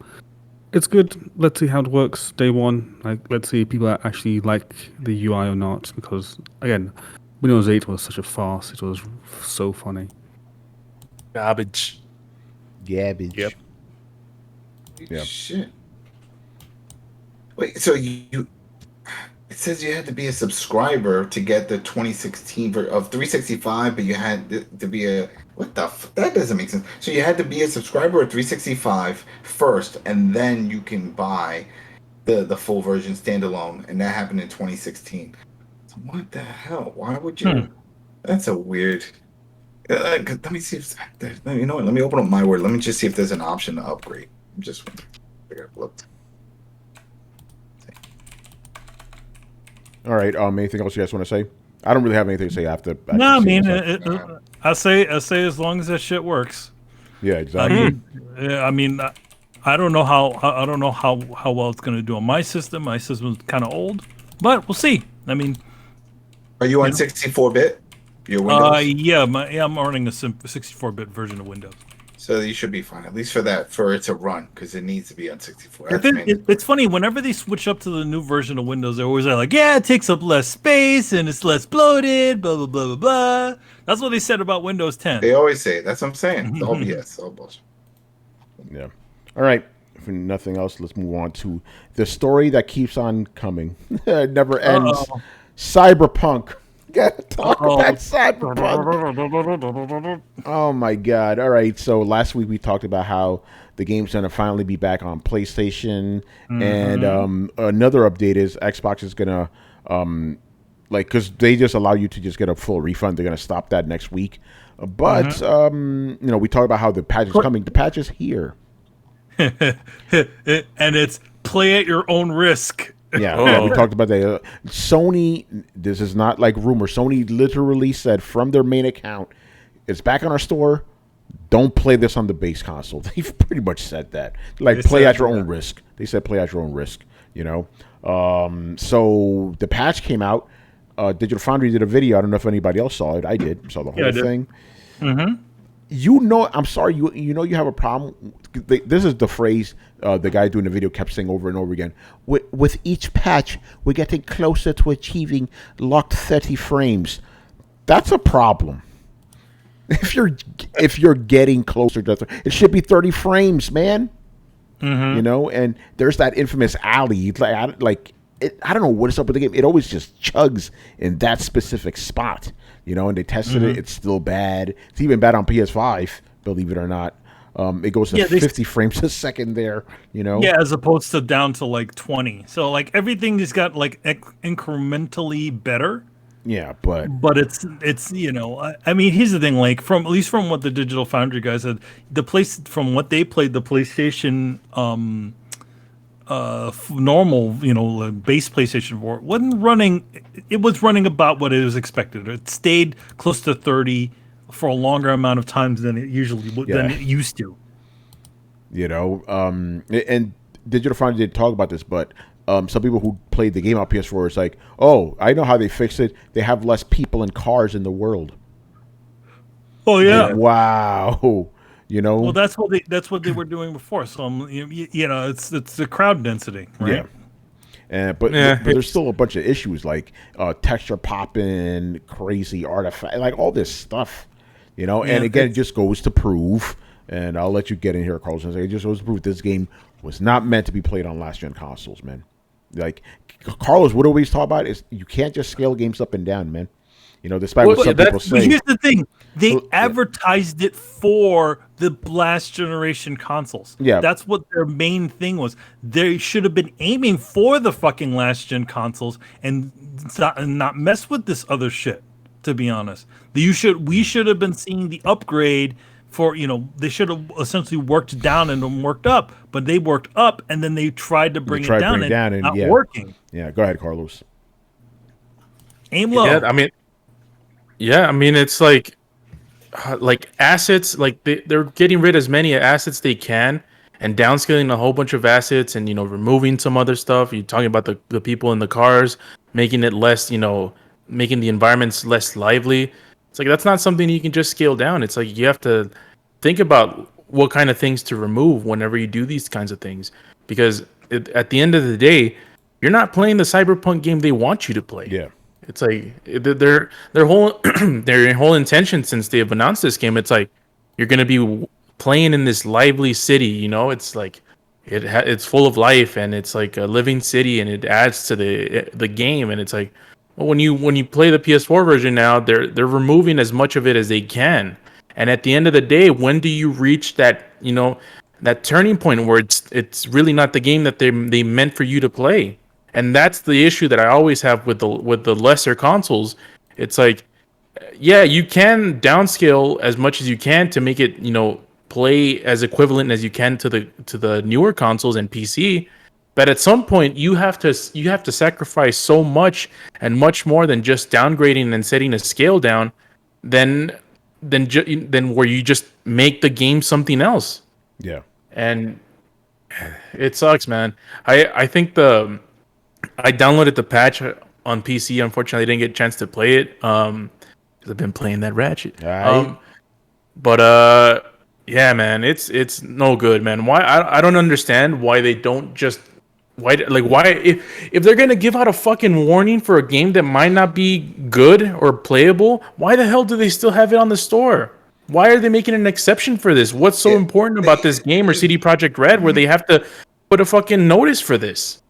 S5: it's good. Let's see how it works day one. Let's see if people actually like the UI or not. Because again, Windows 8 was such a farce. It was so funny.
S3: Garbage.
S1: Yep.
S4: Shit. Wait, so you it says you had to be a subscriber to get the 2016 of 365, but you had to be a that doesn't make sense. So you had to be a subscriber of 365 first, and then you can buy the full version standalone, and that happened in 2016. So what the hell? Why would you? That's a weird. Let me see if you know what. Let me open up my Word. Let me just see if there's an option to upgrade. Just looked.
S1: All right. Anything else you guys want to say? I don't really have anything to say after.
S2: No, I mean, I say as long as that shit works.
S1: Yeah, exactly.
S2: I mean, I don't know how well it's going to do on my system. My system's kind of old, but we'll see. I mean,
S4: are you on 64-bit? Your Windows?
S2: I'm running a 64-bit version of Windows.
S4: So you should be fine, at least for it to run, because it needs to be on 64.
S2: It's funny, whenever they switch up to the new version of Windows, they're always like, yeah, it takes up less space and it's less bloated, blah, blah, blah, blah, blah. That's what they said about Windows 10.
S4: They always say it. That's what I'm saying. It's all BS, all bullshit.
S1: Yeah. All right. If nothing else, let's move on to the story that keeps on coming. It never ends. Cyberpunk. Gotta talk about Cyberpunk. Oh my god. All right. So last week we talked about how the game's gonna finally be back on PlayStation. And another update is Xbox is gonna because they just allow you to just get a full refund. They're gonna stop that next week. But we talk about how the patch is coming. The patch is here.
S2: And it's play at your own risk.
S1: Yeah, we talked about that. Sony, this is not like rumor. Sony literally said from their main account, it's back on our store. Don't play this on the base console. They've pretty much said that. Play at your own risk. They said play at your own risk, So the patch came out. Digital Foundry did a video. I don't know if anybody else saw it. I did. Saw the whole thing. I'm sorry. You have a problem. This is the phrase the guy doing the video kept saying over and over again. With each patch, we're getting closer to achieving locked 30 frames. That's a problem. If you're getting closer to it should be 30 frames, man. And there's that infamous alley. I don't know what is up with the game. It always just chugs in that specific spot. And they tested it. It's still bad. It's even bad on PS5, believe it or not. It goes to 50 frames a second there,
S2: Yeah, as opposed to down to 20. So everything has got incrementally better.
S1: Yeah, but
S2: it's I mean, here's the thing, at least from what the Digital Foundry guys said, from what they played, the PlayStation normal, base PlayStation 4 wasn't running. It was running about what it was expected. It stayed close to 30 for a longer amount of times than it used to.
S1: And Digital Foundry did talk about this, but some people who played the game on PS4 is like, oh, I know how they fixed it. They have less people and cars in the world.
S2: Oh yeah!
S1: Wow.
S2: Well, that's what they were doing before. So it's the crowd density, right?
S1: Yeah. But there's still a bunch of issues like texture popping, crazy artifact, all this stuff, And again, it just goes to prove, and I'll let you get in here, Carlos. It just goes to prove this game was not meant to be played on last gen consoles, man. Carlos would always talk about is you can't just scale games up and down, man. Despite what some people say.
S2: Here's the thing. They advertised it for the last generation consoles.
S1: Yeah.
S2: That's what their main thing was. They should have been aiming for the fucking last gen consoles and not mess with this other shit, to be honest. We should have been seeing the upgrade for, they should have essentially worked down and then worked up, but they worked up and then they tried to bring it down and not working.
S1: Yeah, go ahead, Carlos.
S2: Aim low.
S3: Yeah, I mean, it's assets, they're getting rid of as many assets they can and downscaling a whole bunch of assets and, removing some other stuff. You're talking about the people in the cars, making it less, making the environments less lively. It's that's not something you can just scale down. It's you have to think about what kind of things to remove whenever you do these kinds of things. Because at the end of the day, you're not playing the Cyberpunk game they want you to play.
S1: Yeah.
S3: It's their whole their whole intention since they've announced this game. It's you're gonna be playing in this lively city. It's it's full of life and it's a living city and it adds to the game. And it's well, when you play the PS4 version now, they're removing as much of it as they can. And at the end of the day, when do you reach that that turning point where it's really not the game that they meant for you to play? And that's the issue that I always have with the lesser consoles. It's you can downscale as much as you can to make it, play as equivalent as you can to the newer consoles and PC. But at some point, you have to sacrifice so much and much more than just downgrading and setting a scale down, than where you just make the game something else.
S1: Yeah, and
S3: it sucks, man. I think I downloaded the patch on PC. Unfortunately, I didn't get a chance to play it because I've been playing that Ratchet.
S1: Right.
S3: Yeah, man, it's no good, man. Why I don't understand why they don't just why if they're gonna give out a fucking warning for a game that might not be good or playable, why the hell do they still have it on the store? Why are they making an exception for this? What's so important about this game or CD Projekt Red where they have to put a fucking notice for this?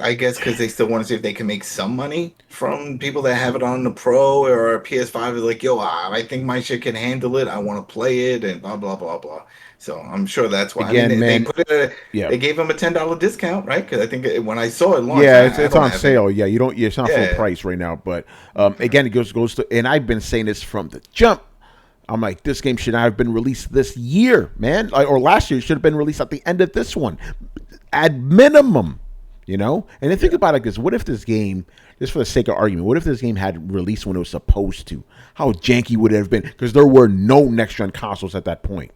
S4: I guess because they still want to see if they can make some money from people that have it on the Pro or PS5. Is like, yo, I think my shit can handle it. I want to play it, and blah blah blah blah. So I'm sure that's why.
S1: Again,
S4: they
S1: man,
S4: put it.
S1: yeah.
S4: They gave them a $10 discount, right? Because I think when I saw it launch,
S1: it's on sale. Yeah, you don't. It's not full price right now. But again, it goes to. And I've been saying this from the jump. I'm like, this game should not have been released this year, man, or last year. It should have been released at the end of this one, at minimum. You know, and then think about it like this: what if this game, just for the sake of argument, what if this game had released when it was supposed to? How janky would it have been? Because there were no next-gen consoles at that point.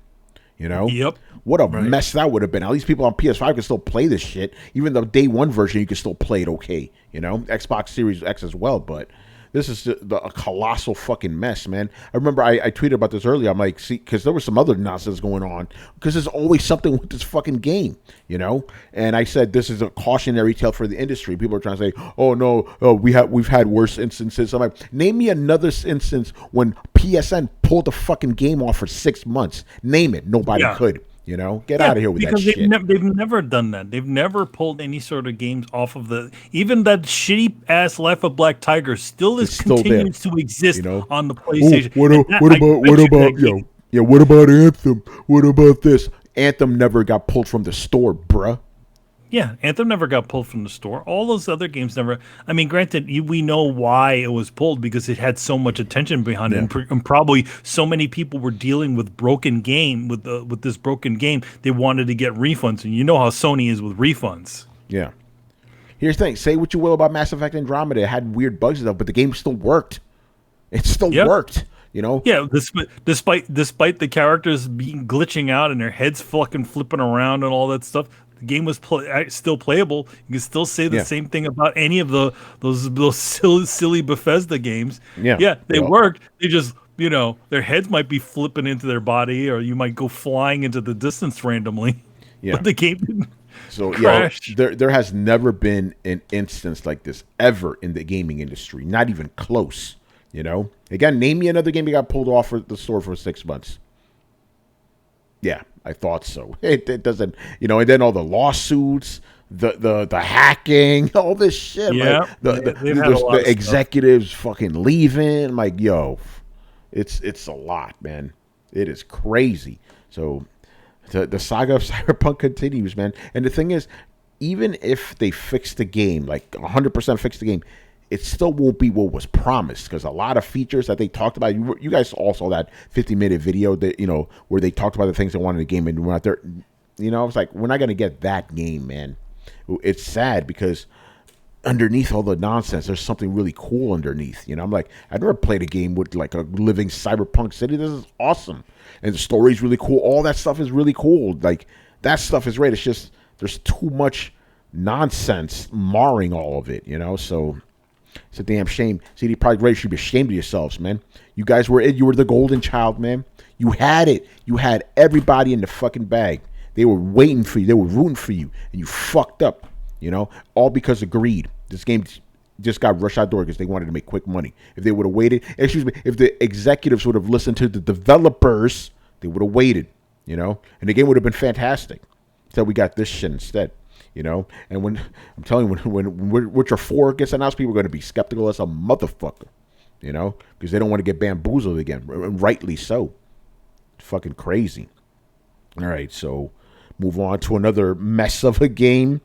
S1: You know?
S2: Yep.
S1: What a mess that would have been. At least people on PS5 can still play this shit. Even the day one version, you can still play it okay. You know? Xbox Series X as well, but this is a colossal fucking mess, man. I remember I tweeted about this earlier. I'm like, see, because there was some other nonsense going on. Because there's always something with this fucking game, you know. And I said this is a cautionary tale for the industry. People are trying to say, "Oh no, we've had worse instances." I'm like, name me another instance when PSN pulled the fucking game off for 6 months. Name it. Nobody could. You know, get out of here with that shit.
S2: Because they've never done that. They've never pulled any sort of games off of even that shitty ass Life of Black Tiger still continues to exist on the PlayStation.
S1: What about Anthem? What about this? Anthem never got pulled from the store, bruh.
S2: Yeah, Anthem never got pulled from the store. All those other games never. I mean, granted, we know why it was pulled because it had so much attention behind it, and probably so many people were dealing with broken game with this broken game. They wanted to get refunds, and you know how Sony is with refunds.
S1: Yeah. Here's the thing: say what you will about Mass Effect Andromeda, it had weird bugs and stuff, but the game still worked. It still worked. You know?
S2: Yeah, despite the characters being glitching out and their heads fucking flipping around and all that stuff. The game was still playable. You can still say the same thing about any of those silly Bethesda games. Yeah, they worked. They just their heads might be flipping into their body, or you might go flying into the distance randomly. Yeah, but the game didn't crash.
S1: There has never been an instance like this ever in the gaming industry. Not even close. You know. Again, name me another game that got pulled off the store for 6 months. Yeah, I thought so. It doesn't, and then all the lawsuits, the hacking, all this shit.
S2: Yeah,
S1: like the executives fucking leaving. I'm like, yo, it's a lot, man. It is crazy. So the saga of Cyberpunk continues, man. And the thing is, even if they fix the game, like 100% fix the game, it still won't be what was promised, because a lot of features that they talked about, you guys all saw that 50-minute video that where they talked about the things they wanted in the game, and we're out there, I was like, we're not gonna get that game, man. It's sad because underneath all the nonsense, there's something really cool underneath. I'm like, I've never played a game with like a living cyberpunk city. This is awesome, and the story's really cool. All that stuff is really cool. Like that stuff is great. It's just there's too much nonsense marring all of it. So. It's a damn shame. CD Projekt Red should be ashamed of yourselves, man. You guys were it. You were the golden child, man. You had it. You had everybody in the fucking bag. They were waiting for you. They were rooting for you, and you fucked up. All because of greed. This game just got rushed out door because they wanted to make quick money. If they would have waited, if the executives would have listened to the developers, they would have waited. And the game would have been fantastic. So we got this shit instead. And when I'm telling you, when Witcher 4 gets announced, people are going to be skeptical as a motherfucker, because they don't want to get bamboozled again, and rightly so. Fucking crazy. All right, so move on to another mess of a game.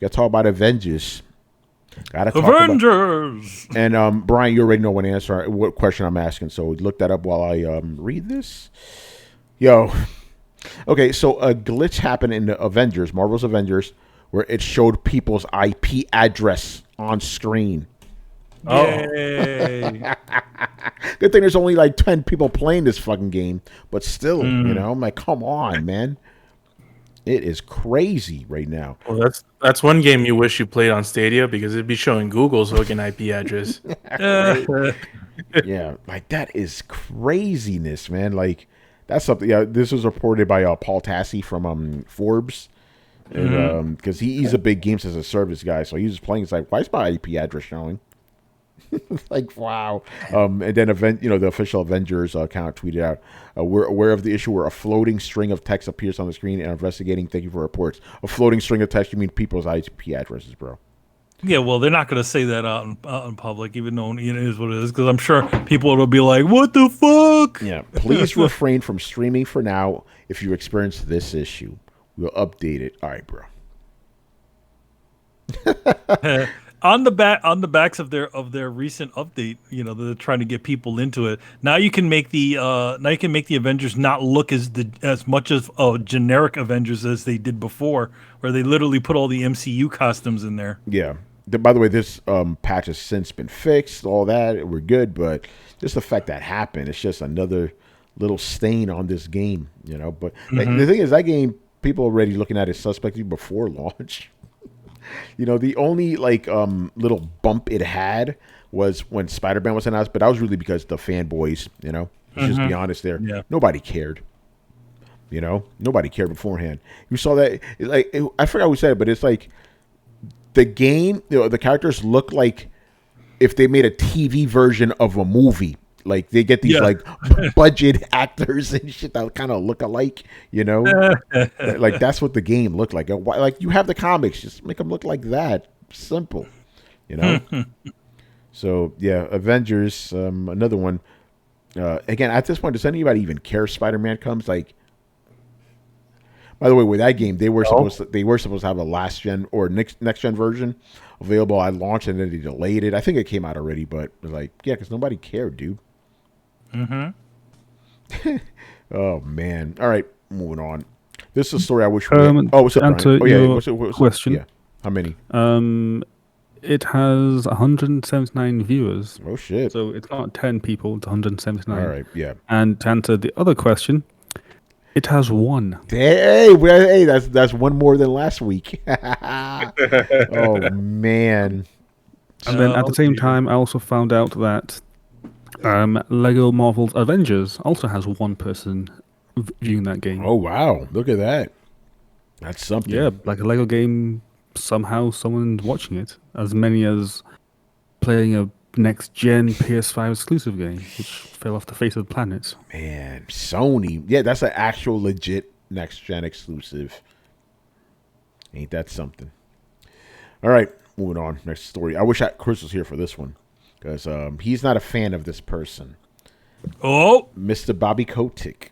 S1: We got to talk about Avengers. And Brian, you already know what question I'm asking, so look that up while I read this. Okay, so a glitch happened in the Avengers, Marvel's Avengers, where it showed people's IP address on screen.
S2: Oh.
S1: Good thing there's only like 10 people playing this fucking game, but still, I'm like, come on, man. It is crazy right now.
S3: Well, that's one game you wish you played on Stadia, because it'd be showing Google's fucking IP address.
S1: Yeah, like that is craziness, man. Like that's something. Yeah, this was reported by Paul Tassi from Forbes. And because he's a big games as a service guy, so he's just playing. It's like, why is my IP address showing? Like, wow. And then the official Avengers account tweeted out, "We're aware of the issue where a floating string of text appears on the screen and investigating. Thank you for reports." A floating string of text, you mean people's IP addresses, bro?
S2: Yeah, well, they're not going to say that out in public, even though it is what it is, because I'm sure people will be like, "What the fuck?"
S1: Yeah, please refrain from streaming for now if you experience this issue. We'll update it. All right, bro.
S2: On the backs of their recent update, they're trying to get people into it. Now you can make the Avengers not look as much as generic Avengers as they did before, where they literally put all the MCU costumes in there.
S1: Yeah. By the way, this patch has since been fixed. All that, we're good, but just the fact that happened, it's just another little stain on this game, But the thing is, that game, people already looking at it suspectly before launch. The only little bump it had was when Spider-Man was announced, but that was really because the fanboys, let's just be honest there. Yeah. Nobody cared. Nobody cared beforehand. You saw that, I forgot who said it, but it's like the game, the characters look like if they made a TV version of a movie. Like they get these budget actors and shit that kind of look alike, like that's what the game looked like. Like you have the comics, just make them look like that. Simple, So yeah, Avengers, another one. Again, at this point, does anybody even care if Spider-Man comes? Like, by the way, with that game, they were supposed to have a last gen or next gen version available at launch, and then they delayed it. I think it came out already, but it was like, yeah, because nobody cared, dude. Oh man! All right, moving on. This is a story I wish. What's up, Brian? Oh yeah, what's
S5: question?
S1: Yeah, how many?
S5: It has 179 viewers.
S1: Oh shit!
S5: So it's not 10 people; it's 179.
S1: All right, yeah.
S5: And to answer the other question, it has 1.
S1: Hey, that's one more than last week. Oh man!
S5: And then at the same time, I also found out that Lego Marvel's Avengers also has 1 person viewing that game.
S1: Oh wow! Look at that. That's something.
S5: Yeah, like a Lego game. Somehow someone's watching it. As many as playing a next-gen PS5 exclusive game, which fell off the face of the planet.
S1: Man, Sony. Yeah, that's an actual legit next-gen exclusive. Ain't that something? All right, moving on. Next story. I wish Chris was here for this one, because he's not a fan of this person.
S2: Oh,
S1: Mr. Bobby Kotick.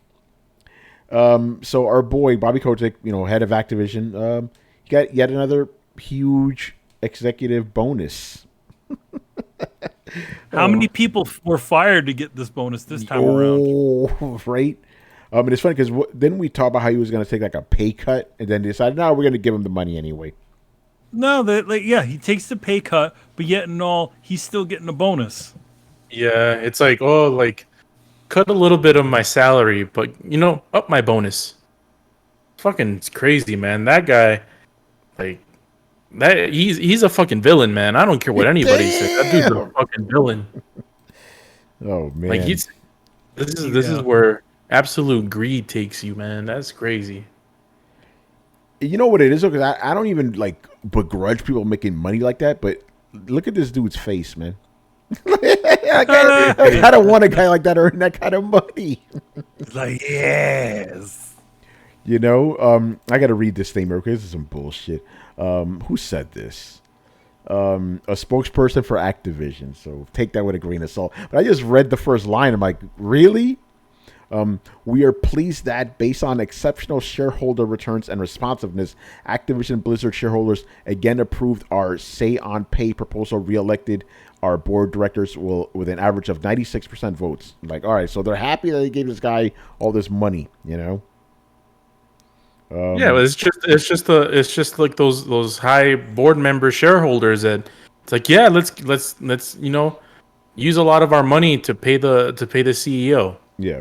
S1: So our boy Bobby Kotick, head of Activision, he got yet another huge executive bonus.
S2: How many people were fired to get this bonus this time around?
S1: Oh, right. And it's funny because didn't we talk about how he was going to take like a pay cut, and then decided, no, we're going to give him the money anyway.
S2: No, he takes the pay cut, but yet and all, he's still getting a bonus.
S3: Yeah, it's like, cut a little bit of my salary, but up my bonus. Fucking, it's crazy, man. That guy, he's a fucking villain, man. I don't care what anybody says. That dude's a fucking villain.
S1: Oh man,
S3: this is where absolute greed takes you, man. That's crazy.
S1: You know what it is? Because I don't even begrudge people making money like that, but look at this dude's face, man. I don't want a guy like that earning that kind of money.
S2: Yes.
S1: I got to read this thing, because this is some bullshit. Who said this? A spokesperson for Activision. So take that with a grain of salt. But I just read the first line. I'm like, really? We are pleased that based on exceptional shareholder returns and responsiveness, Activision Blizzard shareholders again approved our say on pay proposal, reelected our board directors with an average of 96% votes. Like, all right, so they're happy that they gave this guy all this money,
S3: yeah, but it's just like those high board member shareholders that it's like, yeah, let's use a lot of our money to pay the CEO.
S1: Yeah.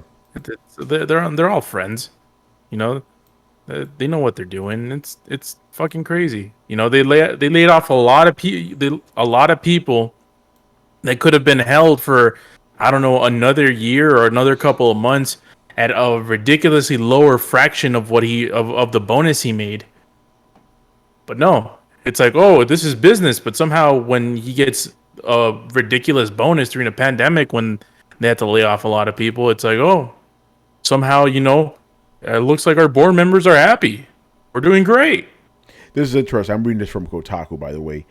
S3: They're all friends, they know what they're doing. It's fucking crazy. They laid off a lot of people that could have been held for, I don't know, another year or another couple of months at a ridiculously lower fraction of what of the bonus he made. But no, it's like, oh, this is business. But somehow when he gets a ridiculous bonus during a pandemic when they had to lay off a lot of people, it's like, oh, somehow, it looks like our board members are happy. We're doing great.
S1: This is interesting. I'm reading this from Kotaku, by the way.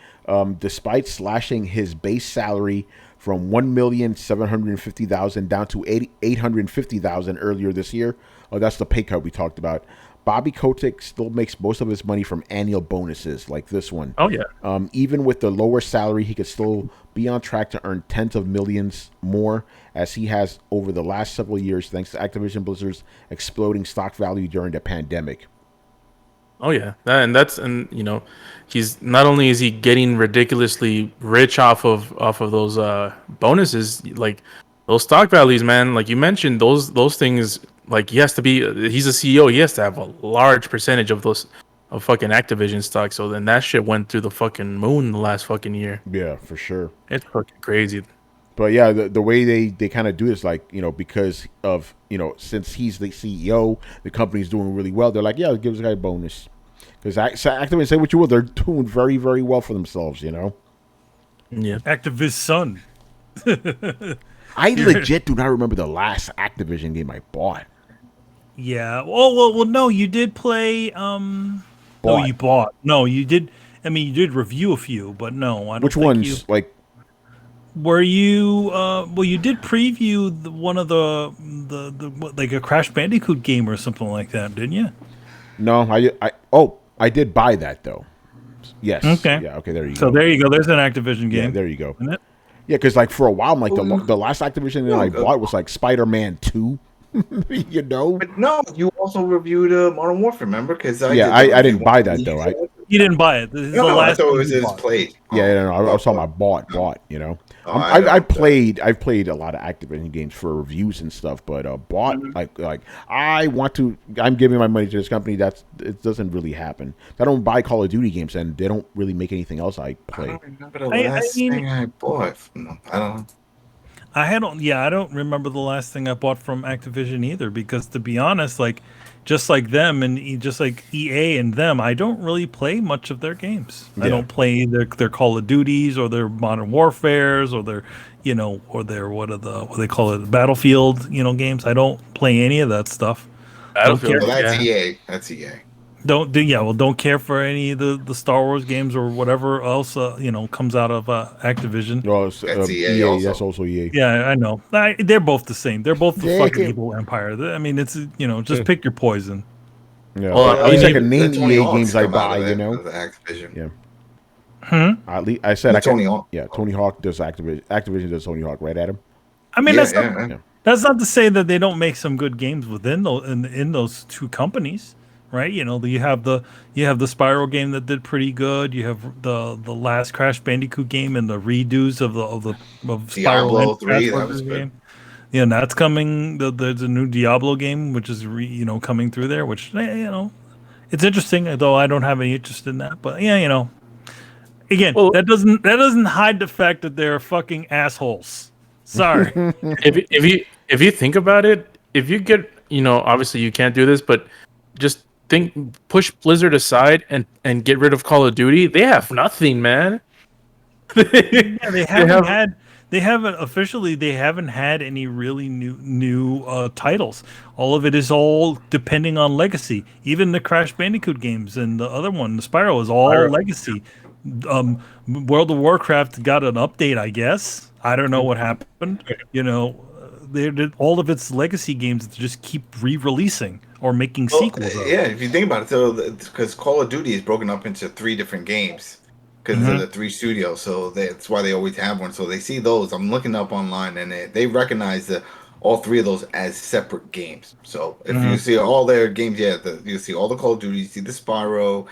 S1: Despite slashing his base salary from 1,750,000 down to 850,000 earlier this year, that's the pay cut we talked about. Bobby Kotick still makes most of his money from annual bonuses like this one.
S3: Oh, yeah.
S1: Even with the lower salary, he could still be on track to earn tens of millions more as he has over the last several years, thanks to Activision Blizzard's exploding stock value during the pandemic.
S3: Oh yeah, and you know, he's not only is he getting ridiculously rich off of those bonuses, like those stock values, man. Like you mentioned, those things. Like he has to be. He's a CEO. He has to have a large percentage of those of fucking Activision stock. So then that shit went through the fucking moon the last fucking year.
S1: Yeah, for sure.
S3: It's fucking crazy.
S1: But yeah, the way they kind of do this, like, you know, because of, you know, since he's the CEO, the company's doing really well. They're like, yeah, give this guy a bonus. Because Activision, say what you will, they're doing very, very well for themselves, you know?
S3: Yeah.
S2: Activist son.
S3: I
S2: legit
S1: do not remember the last Activision game I bought.
S2: Yeah. Well, no, you did play. No, you bought. No, you did. I mean, you did review a few, but no, I don't.
S1: Which
S2: think
S1: ones?
S2: You,
S1: like,
S2: were you? Well, you did preview one of the like a Crash Bandicoot game or something like that, didn't you?
S1: No, I did buy that though. Yes.
S2: Okay.
S1: Yeah. Okay. There you go.
S2: So there you go. There's an Activision game.
S1: Yeah. There you go.
S2: Isn't it?
S1: Yeah, because like for a while, like the last Activision that I bought was like Spider-Man 2. You know.
S4: But no, you also reviewed Modern Warfare, remember? Because
S1: I didn't buy that though.
S2: You didn't buy it. This is the last.
S4: I thought it was played.
S1: Yeah, no, I was talking about bought. You know. I've played a lot of Activision games for reviews and stuff, but bought like I'm giving my money to this company. It doesn't really happen. I don't buy Call of Duty games, and they don't really make anything else I play.
S4: I don't remember the last thing I bought. No, I don't know.
S2: I don't remember the last thing I bought from Activision either, because to be honest, like just like them and just like EA and them, I don't really play much of their games. Yeah. I don't play their Call of Duties or their Modern Warfares or their, you know, or their what they call it, Battlefield, you know, games. I don't play any of that stuff.
S4: Battlefield, that's EA. That's EA.
S2: Don't care for any of the Star Wars games or whatever else you know, comes out of Activision.
S1: Well, that's EA also. That's also EA.
S2: Yeah, I know. They're both the same. They're both the fucking evil empire. I mean, it's, you know, just pick your poison.
S1: Yeah. Well, at least I can name EA games I buy. You know.
S4: Activision.
S1: Yeah. At least I said
S4: Tony Hawk.
S1: Yeah, Tony Hawk does Activision. Activision does Tony Hawk, right, Adam?
S2: I mean, that's not to say that they don't make some good games within in those two companies. Right, you know, you have the Spyro game that did pretty good. You have the last Crash Bandicoot game and the redos of
S4: Diablo
S2: Spyro
S4: 3. That was good.
S2: Yeah, and that's coming. There's a new Diablo game which is coming through there. Which, you know, it's interesting. Though I don't have any interest in that. But yeah, you know, again, that doesn't hide the fact that they're fucking assholes. Sorry.
S3: if you think about it, if you get, you know, obviously you can't do this, but just push Blizzard aside and get rid of Call of Duty. They have nothing, man.
S2: They haven't had any really new titles. All of it is all depending on legacy. Even the Crash Bandicoot games and the other one, the Spyro, is all legacy. World of Warcraft got an update, I guess. I don't know what happened. You know, they did all of its legacy games to just keep re-releasing or making sequels.
S4: Yeah, if you think about it, so because Call of Duty is broken up into 3 different games because of the 3 studios, so that's why they always have one. So they see those. I'm looking up online, and they recognize all 3 of those as separate games. So if you see all their games, you see all the Call of Duty, you see the Spyro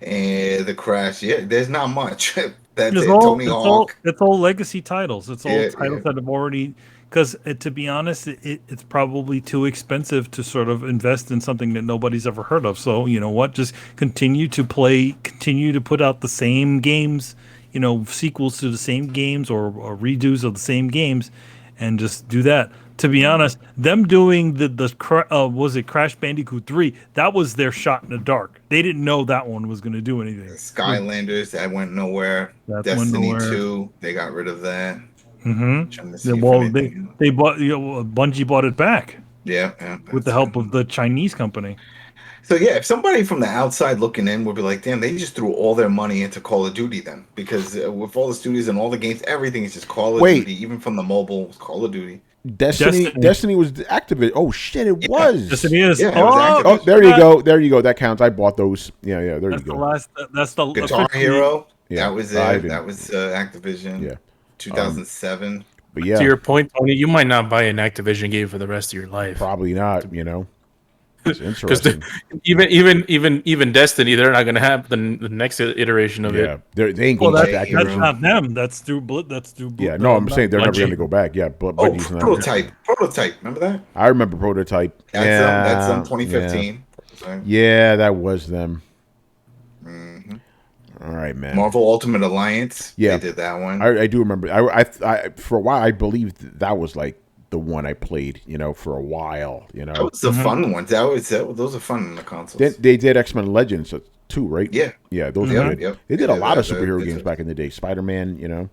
S4: and the Crash. Yeah, there's not much. That's it. Tony Hawk.
S2: It's all legacy titles. It's all titles that have already. Because to be honest, it's probably too expensive to sort of invest in something that nobody's ever heard of. So you know what? Just continue to put out the same games, you know, sequels to the same games or redos of the same games, and just do that. To be honest, them doing was it Crash Bandicoot 3? That was their shot in the dark. They didn't know that one was going to do anything.
S4: Skylanders, that went nowhere. Destiny 2, they got rid of that.
S2: Mm-hmm. Well, they bought, Bungie bought it back.
S4: Yeah,
S2: with the help of the Chinese company.
S4: So yeah, if somebody from the outside looking in would be like, "Damn, they just threw all their money into Call of Duty," then because with all the studios and all the games, everything is just Call of Duty, even from the mobile Call of Duty.
S1: Destiny was Activision. Oh shit, it was.
S2: Destiny is.
S4: Yeah,
S1: oh, there you go. There you go. That counts. I bought those. Yeah, there you go.
S2: That's the
S4: Guitar Hero.
S1: Yeah,
S4: that was Activision.
S1: Yeah,
S4: 2007.
S1: But yeah,
S3: to your point, Tony, you might not buy an Activision game for the rest of your life.
S1: Probably not. It's
S3: Because
S1: interesting.
S3: even Destiny, they're not going to have the next iteration of it.
S1: They ain't going back to Activision.
S2: That's not them. That's through That's through.
S1: Yeah, no, I'm saying they're never going to go back. Yeah, but
S4: Prototype. Remember that?
S1: I remember Prototype.
S4: That's 2015.
S1: Yeah, that was them. All right, man.
S4: Marvel Ultimate Alliance.
S1: Yeah,
S4: they did that one.
S1: I do remember. I for a while I believed that was like the one I played. For a while.
S4: That was the fun ones. Those are fun in the consoles.
S1: They did X-Men Legends too, right?
S4: Yeah,
S1: those are good. Yep. They did a lot of superhero games back in the day. Spider-Man,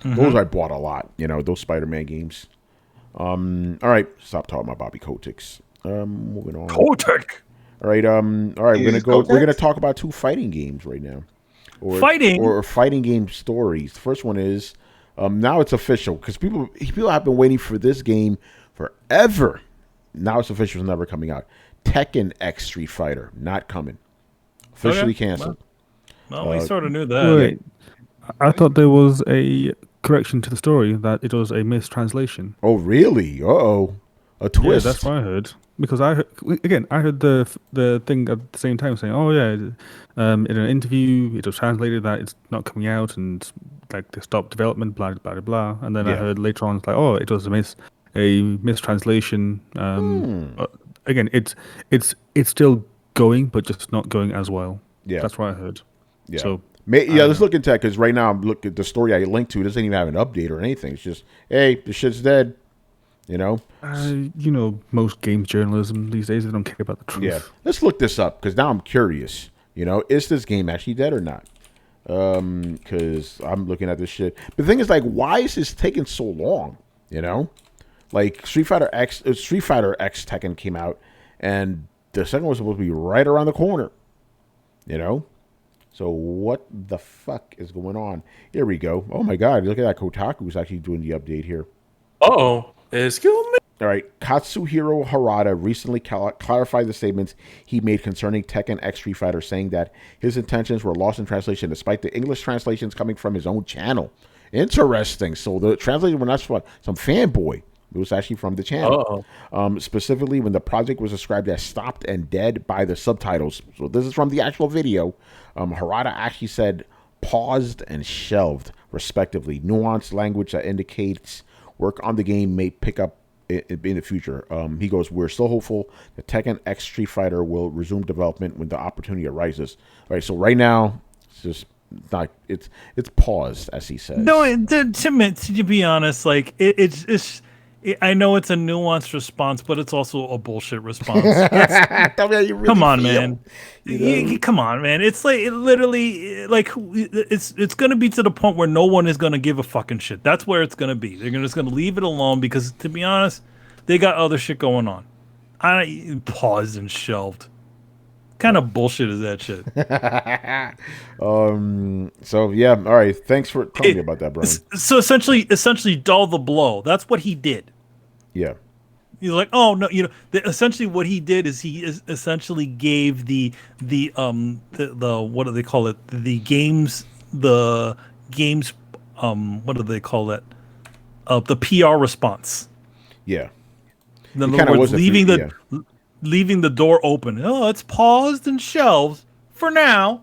S1: those I bought a lot. Those Spider-Man games. All right, stop talking about Bobby Kotick. Moving on.
S2: Kotick.
S1: All right, we're gonna talk about 2 fighting games right now. Or fighting game stories. The first one is now it's official because people have been waiting for this game forever. Now it's official, it's never coming out. Tekken X Street Fighter not coming. Officially canceled.
S2: Well, we sort of knew that.
S5: Wait, I thought there was a correction to the story that it was a mistranslation.
S1: Oh really? A twist.
S5: Yeah, that's what I heard. Because I heard the thing at the same time saying, "Oh yeah, in an interview it was translated that it's not coming out and like they stopped development, blah blah blah blah." And then I heard later on it's like, "Oh, it was a mistranslation." Again, it's still going, but just not going as well. Yeah, that's what I heard.
S1: Yeah. So let's look into that because right now I'm looking at the story I linked to. It doesn't even have an update or anything. It's just, hey, the shit's dead.
S5: Most games journalism these days, they don't care about the truth.
S1: Yeah, let's look this up because now I'm curious. Is this game actually dead or not? Because I'm looking at this shit. But the thing is, like, why is this taking so long? Like Street Fighter X Tekken came out, and the second one was supposed to be right around the corner. So what the fuck is going on? Here we go. Oh my god, look at that. Kotaku's actually doing the update here.
S3: Uh-oh. Excuse me.
S1: All right. Katsuhiro Harada recently clarified the statements he made concerning Tekken X Street Fighter, saying that his intentions were lost in translation despite the English translations coming from his own channel. Interesting. So the translation was not from some fanboy. It was actually from the channel. Specifically, when the project was described as stopped and dead by the subtitles. So this is from the actual video. Harada actually said paused and shelved, respectively. Nuanced language that indicates work on the game may pick up in the future. He goes, we're still hopeful that Tekken X Street Fighter will resume development when the opportunity arises. All right, so right now, it's just not, it's paused, as he says.
S2: No, to be honest, like, it's I know it's a nuanced response, but it's also a bullshit response. Come on, man. Come on, man. It's like it literally, like it's gonna be to the point where no one is gonna give a fucking shit. That's where it's gonna be. They're just gonna leave it alone because, to be honest, they got other shit going on. I paused and shelved. What kind of bullshit is that shit?
S1: So yeah, all right. Thanks for telling me about that, Brian.
S2: So essentially, dull the blow. That's what he did.
S1: Yeah.
S2: He's like, oh no, essentially what he did is he essentially gave the what do they call it? The games what do they call it? The PR response.
S1: Yeah.
S2: In other words, leaving the door open. Oh, it's paused and shelved for now.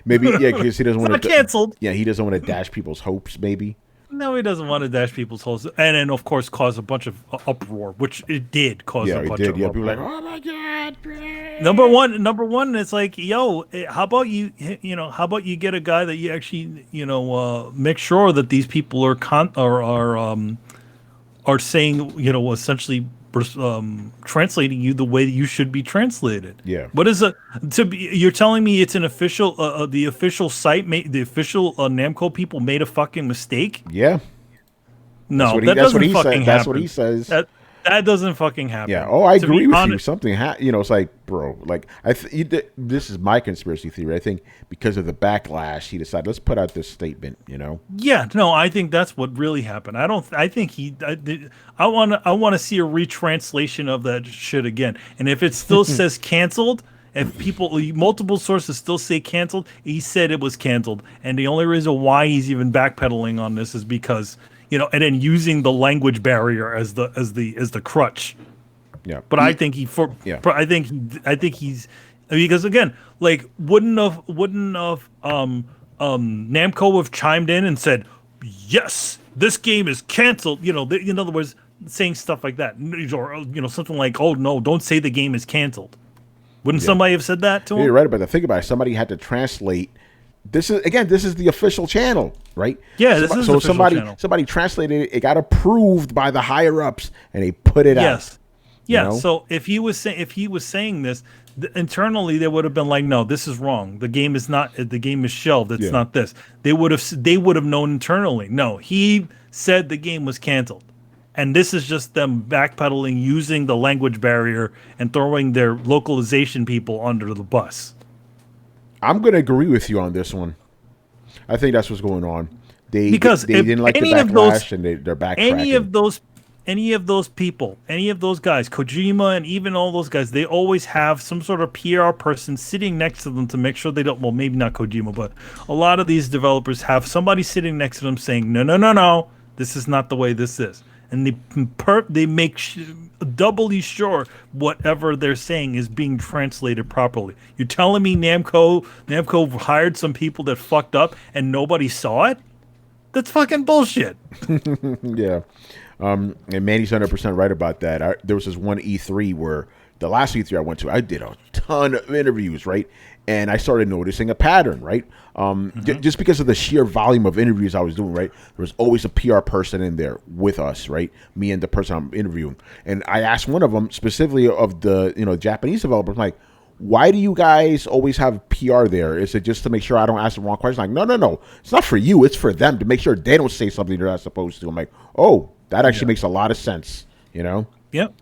S1: Maybe because he doesn't want to
S2: canceled.
S1: Yeah, he doesn't want to dash people's hopes. Maybe.
S2: No, he doesn't want to dash people's hopes, and then of course cause a bunch of uproar, which it did cause.
S1: Yeah,
S2: a bunch
S1: it did.
S2: Of
S1: yeah,
S2: uproar.
S1: people were like, oh my god.
S2: Number one, it's like, yo, how about you get a guy that you actually, make sure that these people are saying, essentially translating you the way that you should be translated.
S1: Yeah.
S2: What is it? You're telling me it's an official, the official site, the official Namco people made a fucking mistake?
S1: Yeah.
S2: No, that doesn't fucking happen.
S1: That's what he says.
S2: That That doesn't fucking happen.
S1: Yeah. Oh, I agree with you. Something it's like, bro, like this is my conspiracy theory. I think because of the backlash, he decided, let's put out this statement.
S2: Yeah. No, I think that's what really happened. I think I want to see a retranslation of that shit again. And if it still says canceled, if multiple sources still say canceled, he said it was canceled. And the only reason why he's even backpedaling on this is because, and then using the language barrier as the crutch.
S1: Yeah.
S2: But I think he's because again, like wouldn't Namco have chimed in and said, yes, this game is canceled, in other words, saying stuff like that, or something like, oh no, don't say the game is canceled. Wouldn't somebody have said that to him?
S1: You're right about that. Think about it. Somebody had to translate. This is the official channel, right?
S2: Yeah, this is the official channel.
S1: Somebody translated it. It got approved by the higher ups, and they put it out.
S2: Yes. Yeah. So if he was saying this internally, they would have been like, no, this is wrong. The game is not. The game is shelved. It's not this. They would have known internally. No, he said the game was canceled. And this is just them backpedaling, using the language barrier and throwing their localization people under the bus.
S1: I'm going to agree with you on this one. I think that's what's going on. They didn't like the backlash, and they're backtracking.
S2: Any of those people, any of those guys, Kojima and even all those guys, they always have some sort of PR person sitting next to them to make sure they don't. Well, maybe not Kojima, but a lot of these developers have somebody sitting next to them saying, no, this is not the way this is. And they make doubly sure whatever they're saying is being translated properly. You're telling me Namco hired some people that fucked up and nobody saw it? That's fucking bullshit.
S1: Yeah. And Manny's 100% right about that. There was this one E3 where the last E3 I went to, I did a ton of interviews, right? And I started noticing a pattern, right? Just because of the sheer volume of interviews I was doing, right? There was always a PR person in there with us, right? Me and the person I'm interviewing. And I asked one of them, specifically of the Japanese developers, I'm like, why do you guys always have PR there? Is it just to make sure I don't ask the wrong question? Like, no. It's not for you. It's for them to make sure they don't say something they're not supposed to. I'm like, oh, that actually makes a lot of sense,
S2: Yep.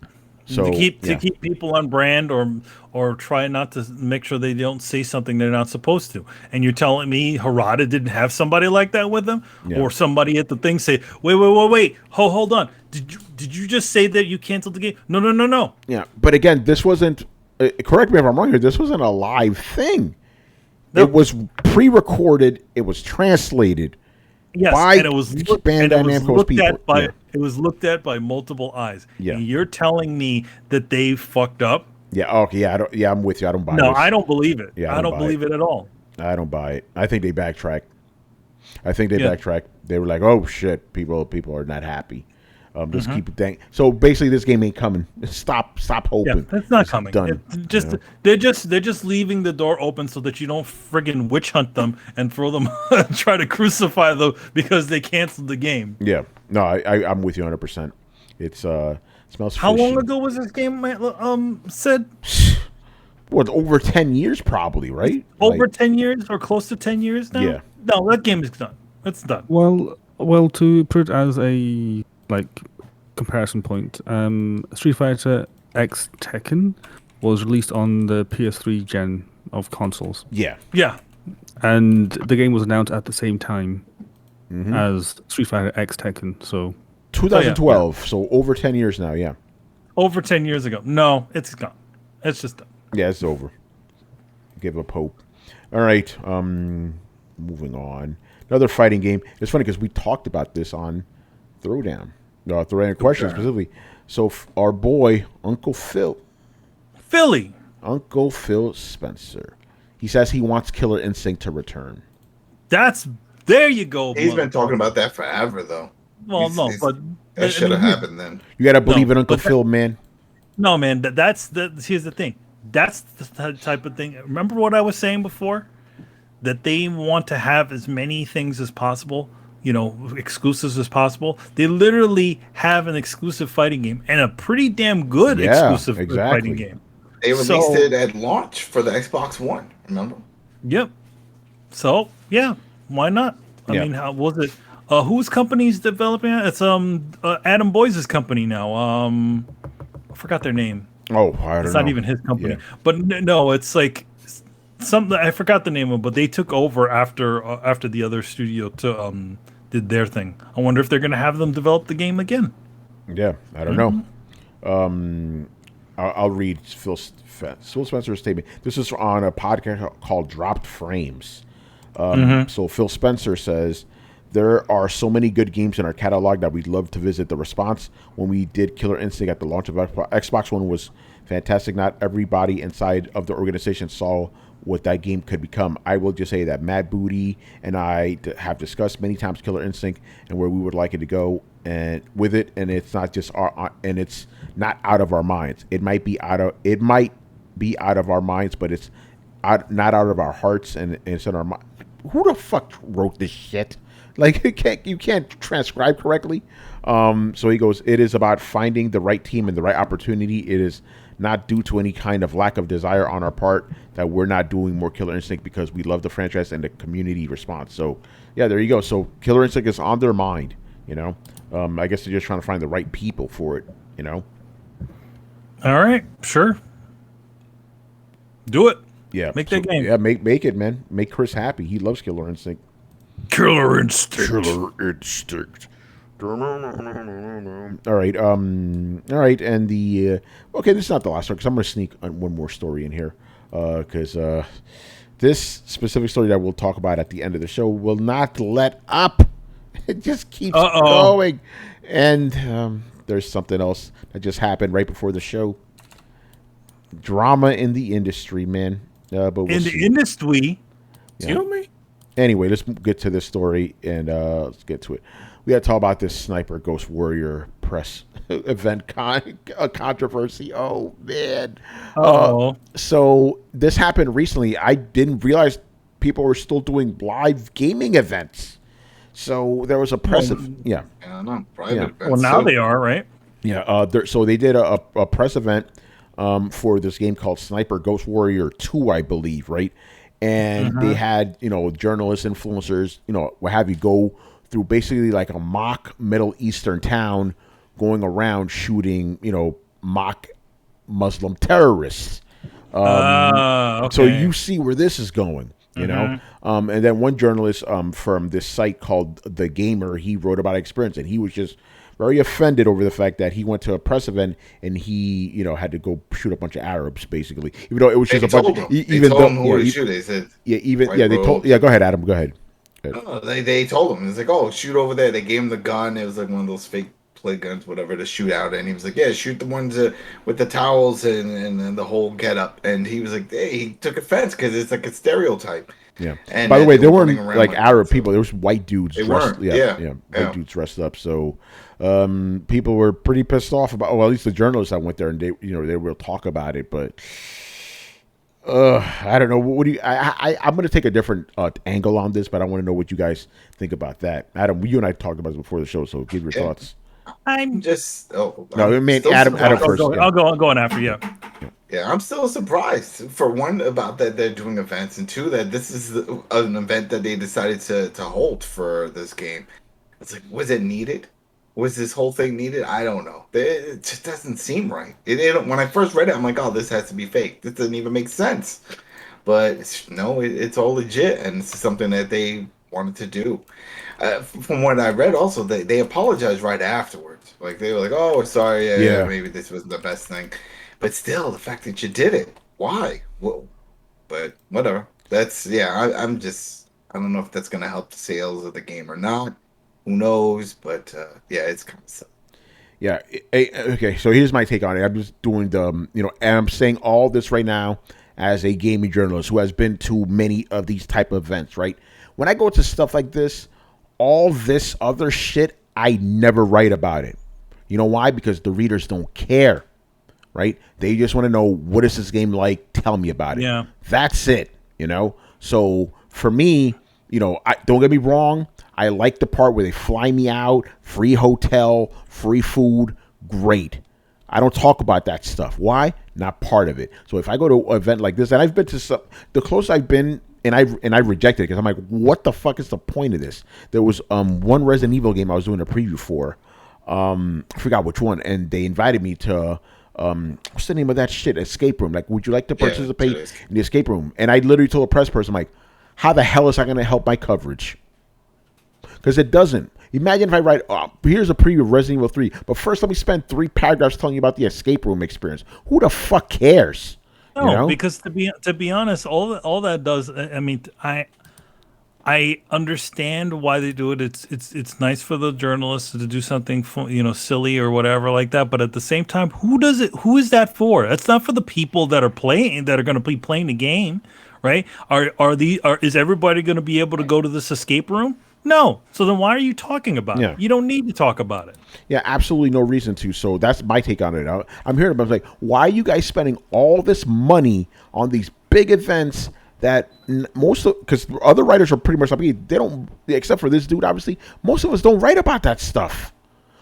S2: So to keep people on brand or try not to make sure they don't say something they're not supposed to. And you're telling me Harada didn't have somebody like that with him, or somebody at the thing say, wait, hold on, did you just say that you canceled the game? No.
S1: Yeah, but again, this wasn't. Correct me if I'm wrong here. This wasn't a live thing.
S2: Nope.
S1: It was pre-recorded. It was translated.
S2: Yes, and it was looked at by multiple eyes.
S1: Yeah.
S2: And you're telling me that they fucked up?
S1: Yeah. Okay. Yeah. I'm with you. I don't buy it.
S2: No, I don't believe it.
S1: Yeah,
S2: I don't believe it at all.
S1: I don't buy it. I think they backtracked. Backtracked. They were like, "Oh shit, people are not happy." Just keep it dang. So basically, this game ain't coming. Stop hoping.
S2: Yeah, it's not coming.
S1: Done.
S2: They're just leaving the door open so that you don't friggin' witch hunt them and throw them, try to crucify them because they canceled the game.
S1: Yeah. No, I'm with you 100%. It's smells.
S2: How
S1: fishy.
S2: long ago was this game said?
S1: What, over 10 years probably, right?
S2: Over 10 years or close to 10 years now?
S1: Yeah.
S2: No, that game is done. It's done.
S5: Well, to put it as a comparison point, Street Fighter X Tekken was released on the PS3 gen of consoles.
S1: Yeah.
S5: And the game was announced at the same time as Street Fighter X Tekken. So
S1: 2012. So over 10 years now. Yeah.
S2: Over 10 years ago. No, it's gone. It's just done.
S1: Yeah, it's over. Give up hope. All right. Moving on. Another fighting game. It's funny because we talked about this on Throwdown. Throwdown question specifically. So our boy, Uncle Phil Spencer. He says he wants Killer Instinct to return.
S2: There you go.
S4: He's been talking about that forever, though.
S2: Well, but
S4: that should have happened then.
S1: You got to believe in Uncle Phil, man.
S2: No, man. Here's the thing. That's the type of thing. Remember what I was saying before? That they want to have as many things as possible, exclusives as possible. They literally have an exclusive fighting game and a pretty damn good exclusive fighting game.
S4: They released it at launch for the Xbox One, remember?
S2: Yep. So, yeah, why not? I mean, how was it? Whose company's developing it? It's Adam Boyce's company now. forgot their name.
S1: Oh, I don't know.
S2: It's not even his company. Yeah. But no, it's like something I forgot the name of, but they took over after the other studio did their thing. I wonder if they're going to have them develop the game again.
S1: Yeah, I don't know. I'll read Phil Spencer's statement. This is on a podcast called Dropped Frames. So Phil Spencer says, there are so many good games in our catalog that we'd love to visit. The response when we did Killer Instinct at the launch of Xbox One was fantastic. Not everybody inside of the organization saw what that game could become. I will just say that Mad Booty and I have discussed many times Killer Instinct and where we would like it to go and with it, and it's not just and it's not out of our minds. It might be out of our minds, but it's not out of our hearts, and it's in our mind. Who the fuck wrote this shit? Like, you can't transcribe correctly. So he goes, it is about finding the right team and the right opportunity. It is not due to any kind of lack of desire on our part that we're not doing more Killer Instinct because we love the franchise and the community response. So, yeah, there you go. So Killer Instinct is on their mind, you know. I guess they're just trying to find the right people for it, you know.
S2: All right, sure. Do it.
S1: Yeah.
S2: Make that game.
S1: Yeah, make it, man. Make Chris happy. He loves Killer Instinct.
S2: Killer Instinct.
S1: Killer Instinct. All right. And the okay, this is not the last one because I'm going to sneak one more story in here because this specific story that we'll talk about at the end of the show will not let up. It just keeps going. And there's something else that just happened right before the show. Drama in the industry, man. But we'll
S2: in the industry.
S3: Excuse me.
S1: Anyway, let's get to this story and let's get to it. We got to talk about this Sniper Ghost Warrior press event controversy. Oh, man. So this happened recently. I didn't realize people were still doing live gaming events. So there was a press...
S4: Private events.
S2: Well, now they are, right?
S1: Yeah. So they did a press event for this game called Sniper Ghost Warrior 2, I believe, right? And they had, journalists, influencers, what have you, go through basically like a mock Middle Eastern town going around shooting, mock Muslim terrorists.
S2: Okay.
S1: So you see where this is going, you know? And then one journalist from this site called The Gamer, he wrote about experience, and he was just very offended over the fact that he went to a press event and he, had to go shoot a bunch of Arabs, basically. Even though it was just a bunch of...
S4: Even though... They said...
S1: they told... Yeah, go ahead, Adam. Go ahead.
S4: No, they told him. It's like, oh, shoot over there. They gave him the gun. It was like one of those fake play guns, whatever, to shoot out. And he was like, yeah, shoot the ones with the towels and the whole getup. And he was like, hey, he took offense because it's like a stereotype.
S1: Yeah. And by the way, there weren't like Arab people. There was white dudes dressed. White dudes dressed up. So people were pretty pissed off about. Well, at least the journalists that went there and they will talk about it. But I don't know. What do you? I'm going to take a different angle on this, but I want to know what you guys think about that. Adam, you and I talked about this before the show, so give your thoughts.
S2: I'm
S4: just
S1: no. I mean, Adam first.
S2: I'll go on after you.
S4: Yeah, I'm still surprised, for one, about that they're doing events, and two, that this is an event that they decided to hold for this game. It's like, was it needed? Was this whole thing needed? I don't know. It just doesn't seem right. When I first read it, I'm like, oh, this has to be fake. This doesn't even make sense. But it's all legit, and it's something that they wanted to do. From what I read, also, they apologized right afterwards. Like, they were like, oh, we're sorry. Yeah, maybe this wasn't the best thing. But still, the fact that you did it, why? Well, but whatever. I'm just, I don't know if that's going to help the sales of the game or not. Who knows? But it's kind of sad.
S1: Yeah. Okay. So here's my take on it. I'm just doing and I'm saying all this right now as a gaming journalist who has been to many of these type of events, right? When I go to stuff like this, all this other shit, I never write about it. You know why? Because the readers don't care. Right? They just want to know, what is this game like? Tell me about it.
S2: Yeah.
S1: That's it, So for me, don't get me wrong. I like the part where they fly me out, free hotel, free food, great. I don't talk about that stuff. Why? Not part of it. So if I go to an event like this, and I've been to some, the closest I've been, and I rejected it because I'm like, what the fuck is the point of this? There was one Resident Evil game I was doing a preview for. I forgot which one, and they invited me to what's the name of that shit? Escape room. Like, would you like to participate in the escape room? And I literally told a press person, like, how the hell is that going to help my coverage? Because it doesn't. Imagine if I write, here's a preview of Resident Evil 3, but first let me spend 3 paragraphs telling you about the escape room experience. Who the fuck cares?
S2: No, because to be honest, all that does. I mean, I understand why they do it. It's nice for the journalists to do something, silly or whatever like that. But at the same time, who does it? Who is that for? That's not for the people that are going to be playing the game, right? Is everybody going to be able to go to this escape room? No. So then why are you talking about it? You don't need to talk about it.
S1: Yeah, absolutely no reason to. So that's my take on it. I'm hearing about like, why are you guys spending all this money on these big events that because other writers are pretty much like, they don't, except for this dude, obviously, most of us don't write about that stuff.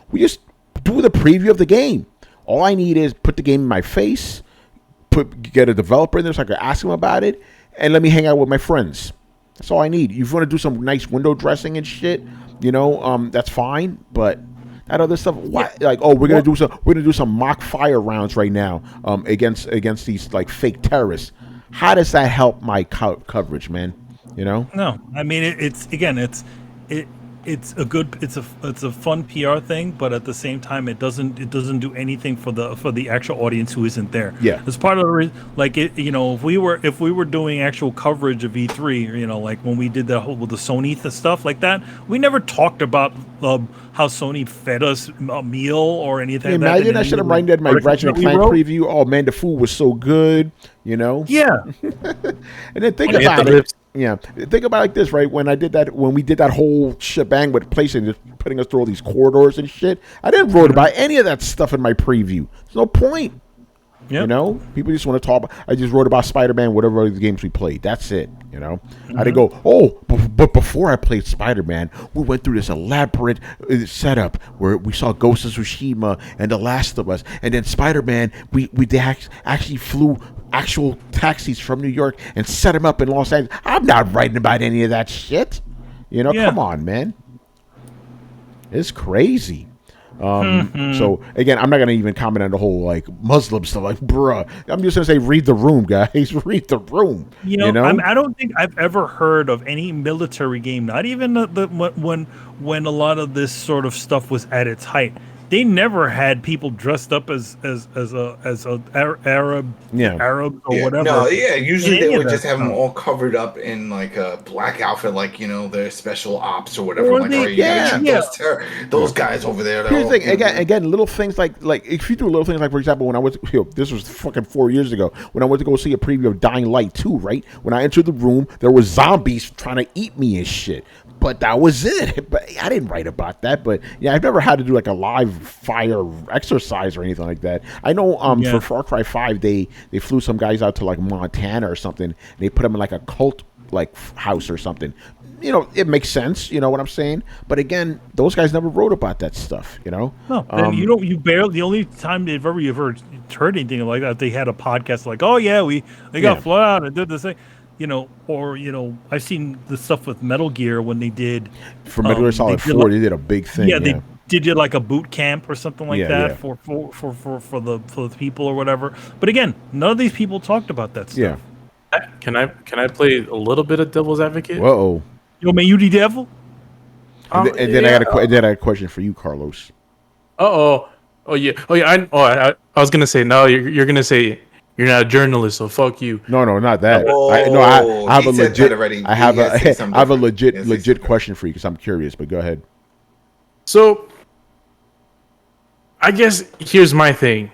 S1: We just do the preview of the game. All I need is put the game in my face, get a developer in there so I can ask him about it, and let me hang out with my friends. That's all I need. If you want to do some nice window dressing and shit, that's fine. But that other stuff, why? Like, we're gonna do some mock fire rounds right now, against these like fake terrorists. How does that help my coverage, man?
S2: No, I mean it's a fun PR thing, but at the same time, it doesn't do anything for the actual audience who isn't there.
S1: Yeah,
S2: it's part of the reason. Like if we were doing actual coverage of E3, like when we did the whole with the Sony stuff like that, we never talked about how Sony fed us a meal or anything.
S1: Hey, imagine I should have written that in my Ratchet & Clank preview. Oh man, the food was so good.
S2: Yeah.
S1: And then think about it. Yeah, think about it like this, right? When we did that whole shebang with PlayStation, just putting us through all these corridors and shit, I didn't write about any of that stuff in my preview. There's no point. Yep. People just want to talk. I just wrote about Spider-Man, whatever other games we played. That's it. I didn't go, but before I played Spider-Man, we went through this elaborate setup where we saw Ghost of Tsushima and The Last of Us, and then Spider-Man, we actually flew actual taxis from New York and set them up in Los Angeles. I'm not writing about any of that shit. Come on, man. It's crazy. So again, I'm not gonna even comment on the whole like Muslim stuff. Like, bruh, I'm just gonna say, read the room, guys. Read the room.
S2: I don't think I've ever heard of any military game, not even when a lot of this sort of stuff was at its height. They never had people dressed up as a Arab or whatever.
S4: No, usually they would just have them all covered up in like a black outfit, like their special ops or whatever. Those guys over there.
S1: Here's the thing, again, little things like if you do little things like, for example, when I was this was fucking 4 years ago when I went to go see a preview of Dying Light 2, right? When I entered the room, there were zombies trying to eat me and shit. But that was it. But I didn't write about that. But yeah, I've never had to do like a live fire exercise or anything like that. I know for Far Cry 5, they flew some guys out to like Montana or something. And they put them in like a cult like house or something. It makes sense. You know what I'm saying? But again, those guys never wrote about that stuff.
S2: No, you barely. The only time they've ever heard anything like that, they had a podcast like, oh yeah, they got flown out and did this thing. I've seen the stuff with Metal Gear when they did
S1: for Metal Gear Solid 4. They did a big thing.
S2: Yeah, they did like a boot camp or something like that for the people or whatever. But again, none of these people talked about that stuff.
S3: Yeah. Can I play a little bit of devil's advocate?
S1: Uh-oh.
S2: Yo, man, you the devil?
S1: And then I got a question for you, Carlos.
S3: Oh yeah. I was gonna say no. You're gonna say. You're not a journalist, so fuck you.
S1: No, not that. I have a legit question for you because I'm curious. But go ahead.
S3: So, I guess here's my thing.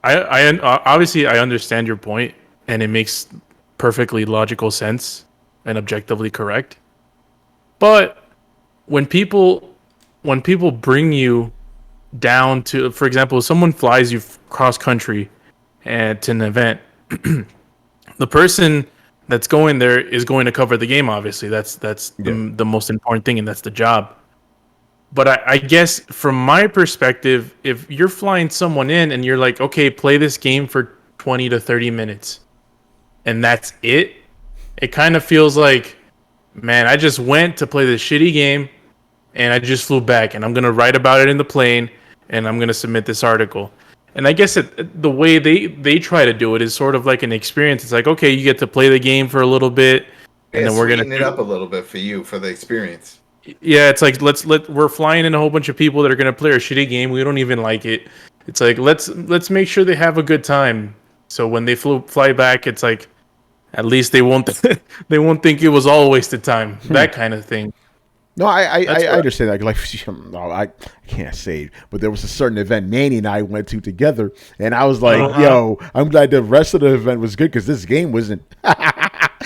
S3: I obviously I understand your point, and it makes perfectly logical sense and objectively correct. But when people bring you down to, for example, someone flies you cross country and to an event, the person that's going there is going to cover the game. Obviously, that's the most important thing, and that's the job. But I guess from my perspective, if you're flying someone in and you're like, okay, play this game for 20 to 30 minutes, and that's it, it kind of feels like, man, I just went to play this shitty game, and I just flew back, and I'm gonna write about it in the plane, and I'm gonna submit this article. And I guess the way they try to do it is sort of like an experience. It's like, okay, you get to play the game for a little bit, and then we're gonna
S4: sweeten it up a little bit for you for the experience.
S3: Yeah, it's like we're flying in a whole bunch of people that are gonna play our shitty game. We don't even like it. It's like let's make sure they have a good time. So when they fly back, it's like at least they won't they won't think it was all a waste of time. That kind of thing.
S1: No, I understand that. Like, no, I can't say it, but there was a certain event Manny and I went to together, and I was like, "Yo, I'm glad the rest of the event was good because this game wasn't."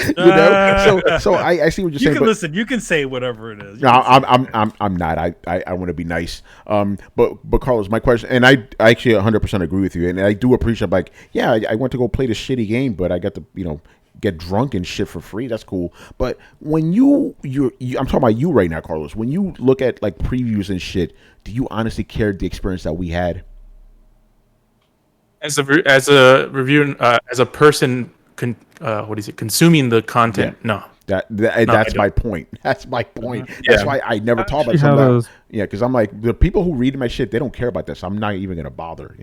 S1: You know, so I see what you're saying.
S2: You can listen. You can say whatever it is.
S1: No, I'm not. I want to be nice. But Carlos, my question, and I actually 100% agree with you, and I do appreciate. Like, yeah, I went to go play the shitty game, but I got to get drunk and shit for free. That's cool. But when you I'm talking about you right now, Carlos. When you look at like previews and shit, do you honestly care the experience that we had?
S3: As a reviewer, as a person, consuming the content? Yeah. No.
S1: That's my point. That's my point. That's why I never talk about something. Yeah, because I'm like, the people who read my shit, they don't care about this. I'm not even gonna bother.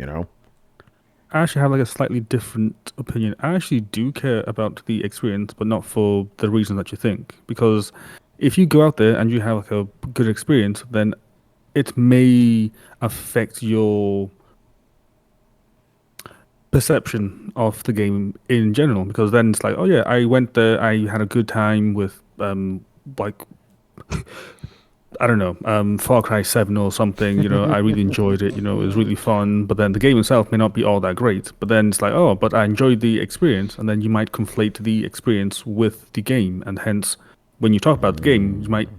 S5: I actually have like a slightly different opinion. I actually do care about the experience, but not for the reason that you think. Because if you go out there and you have like a good experience, then it may affect your perception of the game in general. Because then it's like, oh yeah, I went there, I had a good time with like I don't know, Far Cry 7 or something, I really enjoyed it, it was really fun, but then the game itself may not be all that great, but then it's like, oh, but I enjoyed the experience, and then you might conflate the experience with the game, and hence, when you talk about the game, you might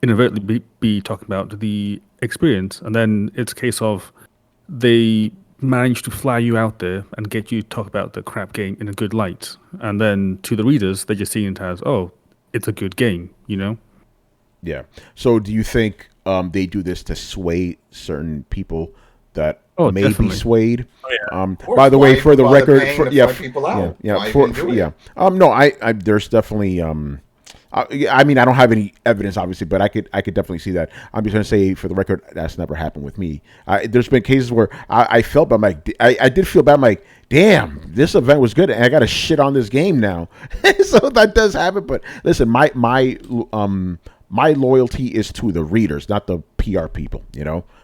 S5: inadvertently be talking about the experience, and then it's a case of they manage to fly you out there and get you to talk about the crap game in a good light, and then to the readers, they're just seeing it as, oh, it's a good game,
S1: Yeah. So do you think they do this to sway certain people that may definitely be swayed?
S4: Oh, yeah.
S1: By the way, for the record, no, I there's definitely I mean, I don't have any evidence, obviously, but I could definitely see that. I'm just going to say, for the record, that's never happened with me. There's been cases where I felt bad. I'm like, I did feel bad. I'm like, damn, this event was good, and I got to shit on this game now. So that does happen. But listen, my loyalty is to the readers, not the PR people.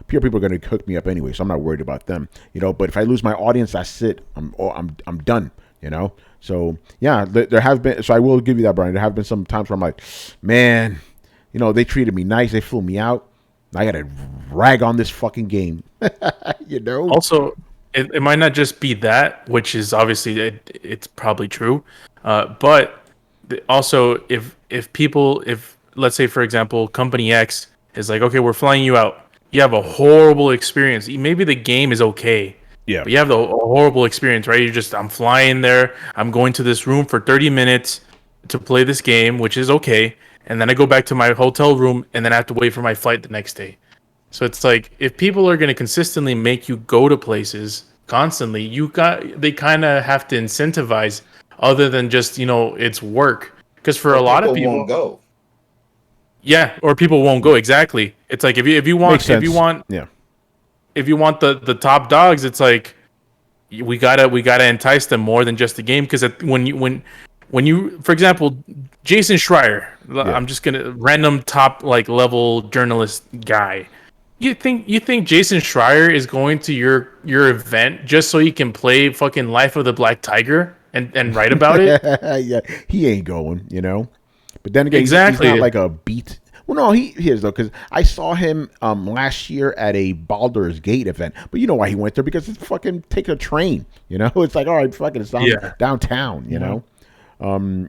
S1: PR people are going to hook me up anyway, so I'm not worried about them. But if I lose my audience, that's it. I'm done. So yeah, there have been. So I will give you that, Brian. There have been some times where I'm like, man, they treated me nice, they flew me out. I got to rag on this fucking game.
S3: Also, it might not just be that, which is obviously it's probably true, but also if let's say, for example, Company X is like, okay, we're flying you out. You have a horrible experience. Maybe the game is okay.
S1: Yeah.
S3: But you have the horrible experience, right? I'm flying there. I'm going to this room for 30 minutes to play this game, which is okay. And then I go back to my hotel room, and then I have to wait for my flight the next day. So it's like, if people are going to consistently make you go to places constantly, they kind of have to incentivize other than just, it's work. Because for a lot of people
S4: won't go.
S3: Yeah, or people won't go. Exactly. It's like if you want the top dogs, it's like we gotta entice them more than just the game. Because when you, for example, Jason Schreier, I'm just gonna random top like level journalist guy. You think Jason Schreier is going to your event just so he can play fucking Life of the Black Tiger and write about it?
S1: Yeah, he ain't going, But then again,
S3: exactly.
S1: He's not like a beat. Well, no, he is though, because I saw him last year at a Baldur's Gate event. But you know why he went there? Because it's fucking take a train. It's like, all right, fucking, it's downtown.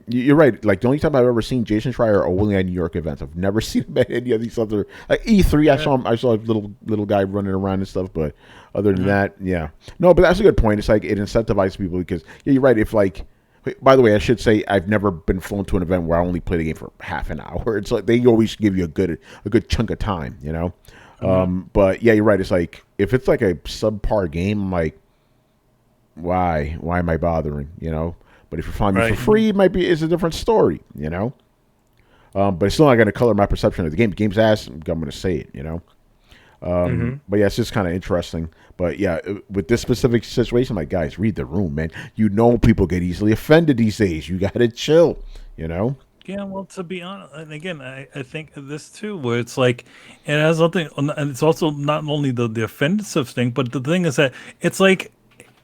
S1: You're right. Like, the only time I've ever seen Jason Schreier are only at New York events. I've never seen him at any of these other, like E3. Yeah. I saw a little guy running around and stuff. But other than that, yeah, no. But that's a good point. It's like it incentivizes people because you're right. If like. By the way, I should say I've never been flown to an event where I only play the game for half an hour. It's like they always give you a good chunk of time, But yeah, you're right. It's like if it's like a subpar game, I'm like, why am I bothering, But if you're flying me for free, it's a different story, But it's still not going to color my perception of the game. The game's ass. I'm going to say it, But yeah, it's just kind of interesting. But yeah, with this specific situation, like, guys, read the room, man. You know, people get easily offended these days. You got to chill, you know?
S2: Yeah, well, to be honest, and again, I think this too, where it's like, it has something, and it's also not only the offensive thing, but the thing is that it's like,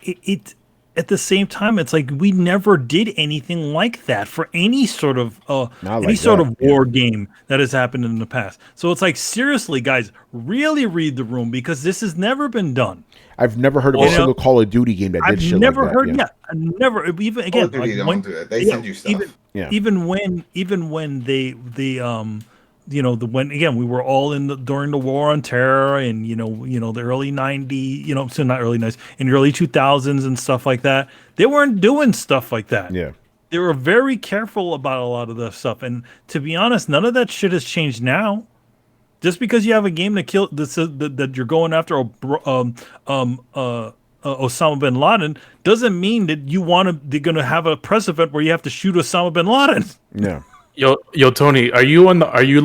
S2: it at the same time, it's like we never did anything like that for any sort of war game that has happened in the past. So it's like, seriously, guys, really read the room, because this has never been done.
S1: I've never heard of a single Call of Duty game that did shit like that.
S2: I've never heard. Yeah, I never. Even again,
S4: Call of Duty don't do that. They send you stuff.
S2: Even when they when again we were all during the war on terror, and the early 90s, so not early 90s, in the early 2000s and stuff like that, they weren't doing stuff like that.
S1: Yeah,
S2: they were very careful about a lot of that stuff, and to be honest, none of that shit has changed now. Just because you have a game that you're going after Osama bin Laden doesn't mean that they're going to have a precedent where you have to shoot Osama bin Laden.
S1: Yeah.
S3: Yo, Tony, are you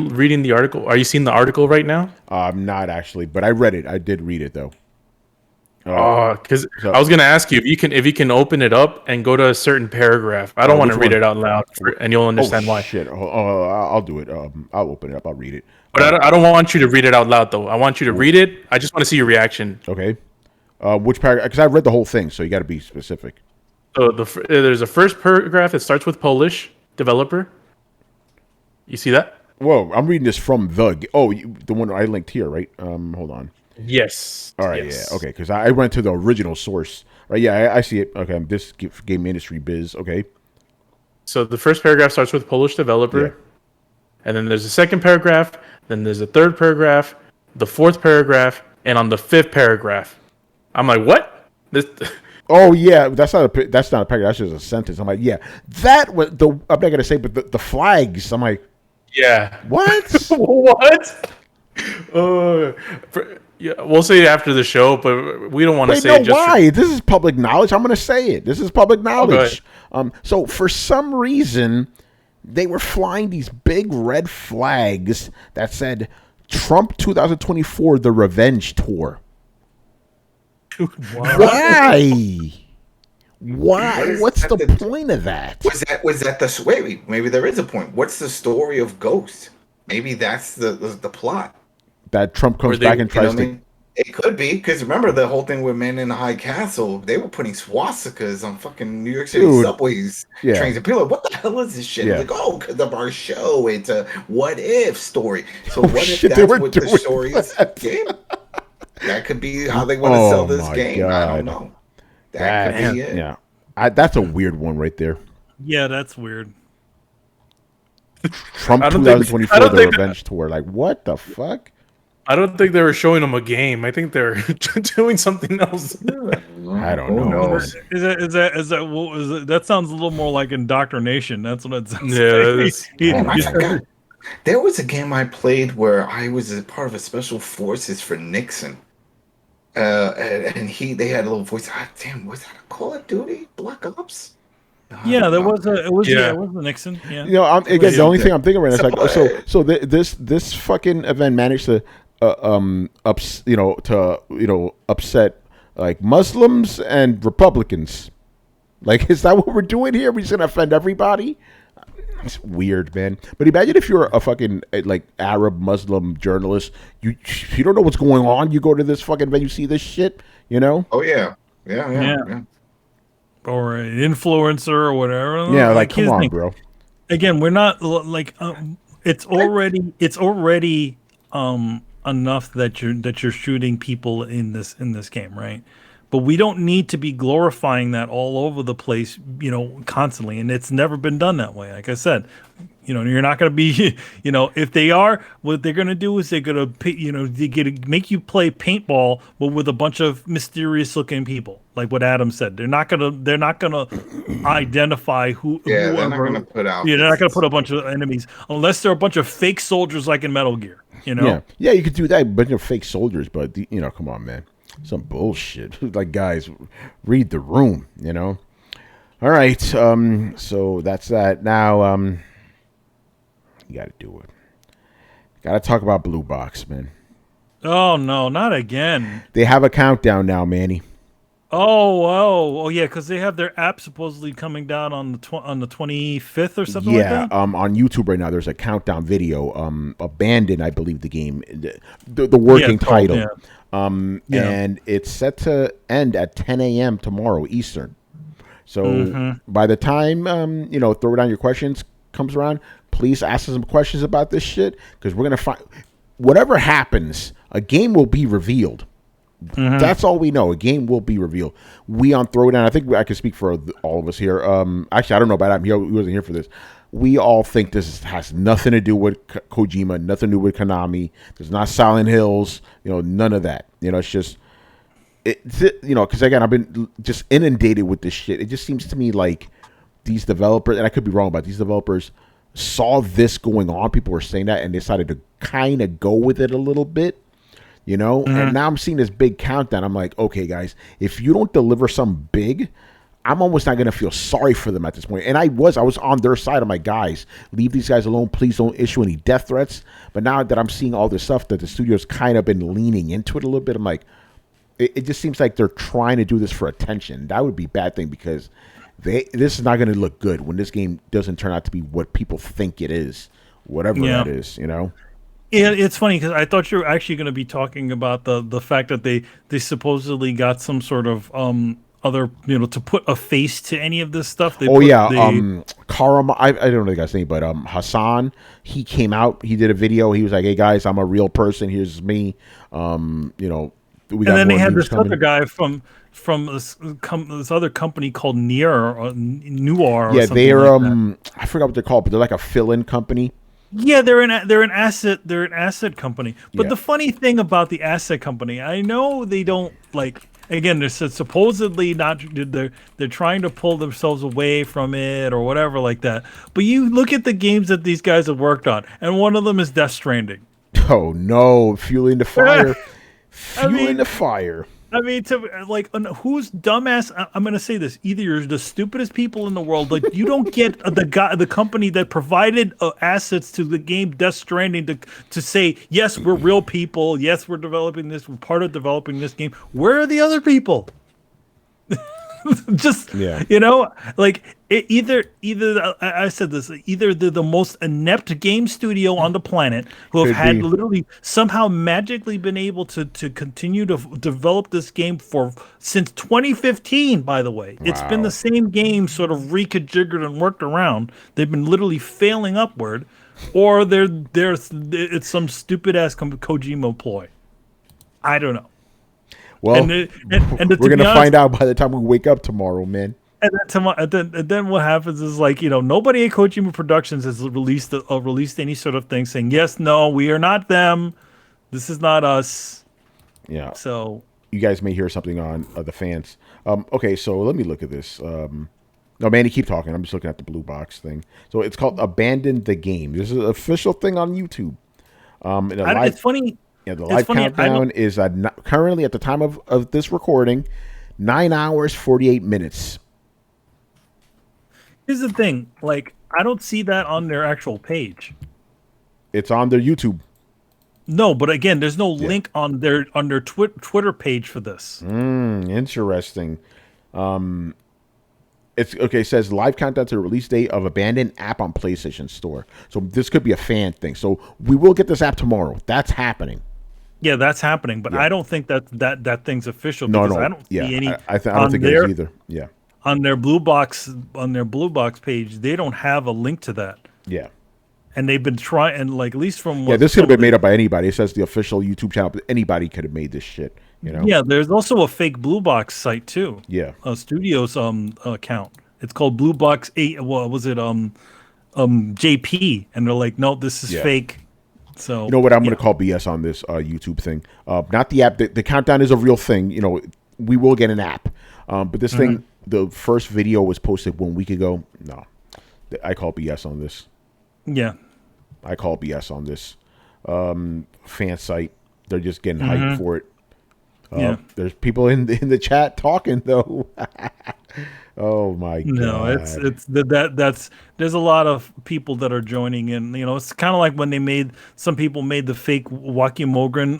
S3: reading the article? Are you seeing the article right now?
S1: I'm not actually, but I read it. I did read it though.
S3: Because I was gonna ask you if you can open it up and go to a certain paragraph. I don't want to read it out loud, and you'll understand why.
S1: Shit! I'll do it. I'll open it up. I'll read it.
S3: But I don't want you to read it out loud though. I want you to read it. I just want to see your reaction.
S1: Okay. Which paragraph? Because I read the whole thing, so you got to be specific.
S3: So there's a first paragraph. It starts with Polish developer. You see that?
S1: Whoa! I'm reading this from the one I linked here, right? Hold on.
S3: Yes.
S1: All right. Yes. Yeah. Okay. Because I went to the original source. Right. Yeah. I see it. Okay. This game industry biz. Okay.
S3: So the first paragraph starts with Polish developer, and then there's a second paragraph. Then there's a third paragraph, the fourth paragraph, and on the fifth paragraph, I'm like, what? This.
S1: Oh yeah, that's not a paragraph. That's just a sentence. I'm like, yeah, that was I'm not gonna say, but the flags. I'm like,
S3: yeah,
S1: what?
S3: What? Yeah, we'll say it after the show, but we don't want to say it.
S1: Why? This is public knowledge. I'm going to say it. This is public knowledge. So for some reason, they were flying these big red flags that said Trump 2024, the revenge tour. Why? Why? What's the point of that?
S4: Was that the wait? Maybe there is a point. What's the story of Ghost? Maybe that's the plot.
S1: That Trump comes back and tries to.
S4: It could be, because remember the whole thing with Men in the High Castle? They were putting swastikas on fucking New York City subways, trains, and people are like, what the hell is this shit? Like, because of our show, it's a what if story. So what if that's what the story is? Game? That could be how they want to sell this game. God. I don't know. That could be it.
S1: Yeah, that's a weird one right there.
S2: Yeah, that's weird.
S1: Trump 2024, the revenge tour. Like, what the fuck?
S3: I don't think they were showing them a game. I think they're doing something else.
S1: I don't know.
S2: Is that that sounds a little more like indoctrination. That's what it sounds like.
S4: There was a game I played where I was a part of a special forces for Nixon. And they had a little voice. Damn, was that a Call of Duty Black Ops?
S2: Yeah, it was a Nixon. Yeah.
S1: Again, the only thing I'm thinking right now is like, this fucking event managed to upset like Muslims and Republicans. Like, is that what we're doing here? We're just gonna offend everybody? It's weird, man. But imagine if you're a fucking like Arab Muslim journalist, you don't know what's going on. You go to this fucking event, you see this shit,
S4: Oh yeah.
S2: Or an influencer or whatever.
S1: Yeah, like come on, bro.
S2: Again, we're not like it's already enough that you're shooting people in this game, right? But we don't need to be glorifying that all over the place, constantly. And it's never been done that way. Like I said, you're not going to be, if they are, what they're going to do is they're going to, make you play paintball, but with a bunch of mysterious looking people, like what Adam said. They're not going to identify whoever.
S4: They're not going to put out.
S2: They're not going to put a bunch of enemies unless they're a bunch of fake soldiers like in Metal Gear.
S1: Yeah, you could do that, but fake soldiers. But come on, man. Some bullshit. Like, guys, read the room, All right, so that's that. Now, you got to do it. Got to talk about Blue Box, man.
S2: Oh no, not again.
S1: They have a countdown now, Manny.
S2: Oh, yeah, because they have their app supposedly coming down on the 25th or something like that.
S1: On YouTube right now, there's a countdown video. Abandon, I believe the game, the working title, and it's set to end at 10 a.m. tomorrow Eastern. So by the time throw down your questions comes around, please ask us some questions about this shit because we're gonna find whatever happens, a game will be revealed. That's all we know. A game will be revealed. We on Throwdown, I think I can speak for all of us here. Actually, I don't know about him. He wasn't here for this. We all think this has nothing to do with Kojima, nothing to do with Konami. There's not Silent Hills, none of that. It's just, because again, I've been just inundated with this shit. It just seems to me like these developers, and I could be wrong about these developers, saw this going on. People were saying that and decided to kind of go with it a little bit. And now I'm seeing this big countdown. I'm like, okay, guys, if you don't deliver something big, I'm almost not going to feel sorry for them at this point. And I was on their side. I'm like, guys, leave these guys alone. Please don't issue any death threats. But now that I'm seeing all this stuff that the studio's kind of been leaning into it a little bit, I'm like, it just seems like they're trying to do this for attention. That would be a bad thing because this is not going to look good when this game doesn't turn out to be what people think it is, whatever that is,
S2: Yeah, it's funny because I thought you were actually going to be talking about the fact that they supposedly got some sort of other to put a face to any of this stuff.
S1: Karam, I don't know the guy's name, but Hassan, he came out, he did a video, he was like, hey guys, I'm a real person, here's me. We got
S2: and then they had this other guy from this other company called Noir.
S1: Yeah, they're I forgot what they're called, but they're like a fill-in company.
S2: Yeah, they're an asset company. But the funny thing about the asset company, I know they don't again, they're supposedly not they're trying to pull themselves away from it or whatever like that. But you look at the games that these guys have worked on, and one of them is Death Stranding.
S1: Oh no, fueling the fire. Fueling the fire.
S2: I mean, who's dumbass? I'm gonna say this: either you're the stupidest people in the world, you don't get the company that provided assets to the game Death Stranding to say yes, we're real people. Yes, we're developing this. We're part of developing this game. Where are the other people? Just either I said this, either they're the most inept game studio on the planet who have had literally somehow magically been able to continue to develop this game since 2015. By the way, It's been the same game, sort of reconfigured and worked around. They've been literally failing upward, or it's some stupid ass Kojima ploy. I don't know.
S1: Well, we're going to find out by the time we wake up tomorrow, man.
S2: And then what happens is nobody at Kojima Productions has released any sort of thing saying, yes, no, we are not them. This is not us.
S1: Yeah.
S2: So
S1: you guys may hear something on the fans. Okay, so let me look at this. No, Manny, keep talking. I'm just looking at the blue box thing. So it's called Abandon the Game. This is an official thing on YouTube.
S2: It's funny.
S1: Yeah, the live countdown is currently at the time of this recording, 9 hours, 48 minutes.
S2: Here's the thing. I don't see that on their actual page.
S1: It's on their YouTube.
S2: No, but again, there's no link on their Twitter page for this.
S1: Interesting. It's okay. It says live countdown to the release date of Abandoned app on PlayStation Store. So this could be a fan thing. So we will get this app tomorrow. That's happening.
S2: Yeah, that's happening, but I don't think that thing's official because I don't see any.
S1: I don't think it is either. Yeah.
S2: On their blue box page, they don't have a link to that.
S1: Yeah.
S2: And they've been trying, and at least from
S1: this could have been made up by anybody. It says the official YouTube channel, but anybody could have made this shit.
S2: Yeah, there's also a fake Blue Box site too.
S1: Yeah.
S2: A studio's account. It's called Blue Box 8. What was it? JP, and they're like, no, this is fake. So
S1: you know what? I'm going to call BS on this YouTube thing. Not the app. The countdown is a real thing. We will get an app. But this thing, the first video was posted 1 week ago. No, I call BS on this.
S2: Yeah,
S1: I call BS on this. Fan site. They're just getting hyped for it. There's people in the chat talking though. Oh my god!
S2: No, it's that's there's a lot of people that are joining in. You know, it's kind of like when some people made the fake Joaquin Mogren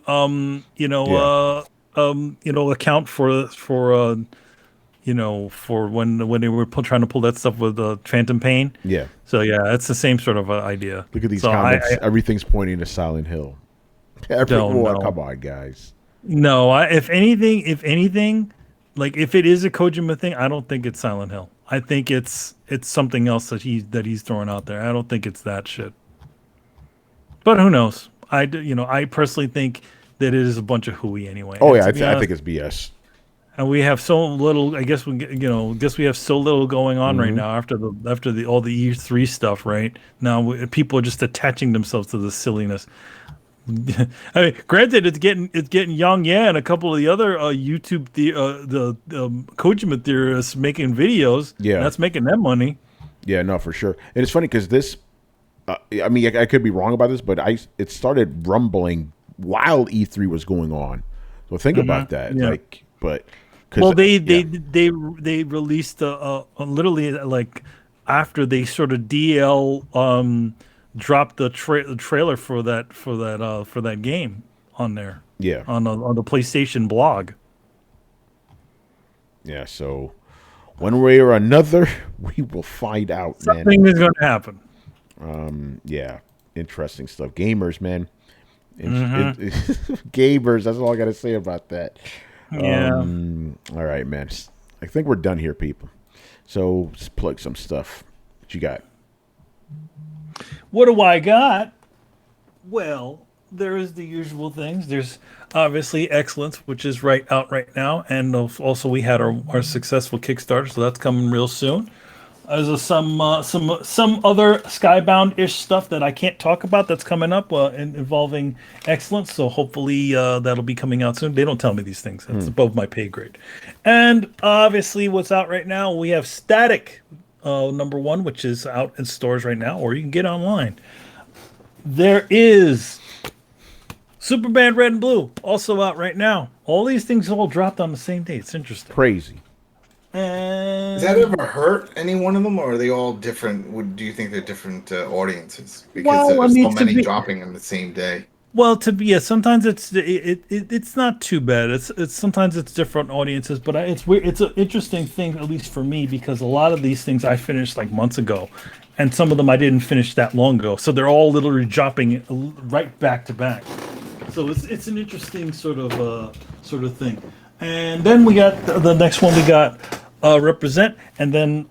S2: account for when they were trying to pull that stuff with Phantom Pain.
S1: Yeah.
S2: So yeah, it's the same sort of idea.
S1: Look at these comments. Everything's pointing to Silent Hill. Come on, guys.
S2: No, if anything, like if it is a Kojima thing, I don't think it's Silent Hill. I think it's something else that he's throwing out there. I don't think it's that shit. But who knows? I personally think that it is a bunch of hooey anyway.
S1: Oh yeah, I think it's BS.
S2: And we have so little. I guess we have so little going on right now after all the E3 stuff. Right now, people are just attaching themselves to the silliness. I mean, granted, it's getting Yang and a couple of the other YouTube the Kojima theorists making videos.
S1: Yeah,
S2: that's making them money.
S1: Yeah, no, for sure. And it's funny because this, I mean, I could be wrong about this, but it started rumbling while E3 was going on. So think about that. Yeah.
S2: Well, they released literally like after they sort of DL dropped the trailer for that game on there.
S1: Yeah.
S2: On the PlayStation blog.
S1: Yeah, so one way or another, we will find out, man.
S2: Something is going to happen.
S1: Yeah. Interesting stuff. Gamers, man. Gamers, that's all I got to say about that.
S2: Yeah.
S1: All right, man. I think we're done here, people. So let's plug some stuff. What you got?
S2: What do I got? Well, there is the usual things. There's obviously Excellence, which is out right now, and also we had our successful Kickstarter, so that's coming real soon. There's some other Skybound-ish stuff that I can't talk about that's coming up involving Excellence, so hopefully that'll be coming out soon. They don't tell me these things. That's above my pay grade. And obviously what's out right now, we have Static #1, which is out in stores right now, or you can get online. There is Superman Red and Blue, also out right now. All these things all dropped on the same day. It's interesting.
S1: Crazy.
S4: Does that ever hurt any one of them, or are they all different? Do you think they're different audiences? Because there's so many dropping on the same day.
S2: Well, sometimes it's not too bad. It's sometimes it's different audiences, but it's weird. It's an interesting thing, at least for me, because a lot of these things I finished like months ago, and some of them I didn't finish that long ago. So they're all literally dropping right back to back. So it's an interesting sort of thing. And then we got the next one. We got Represent, and then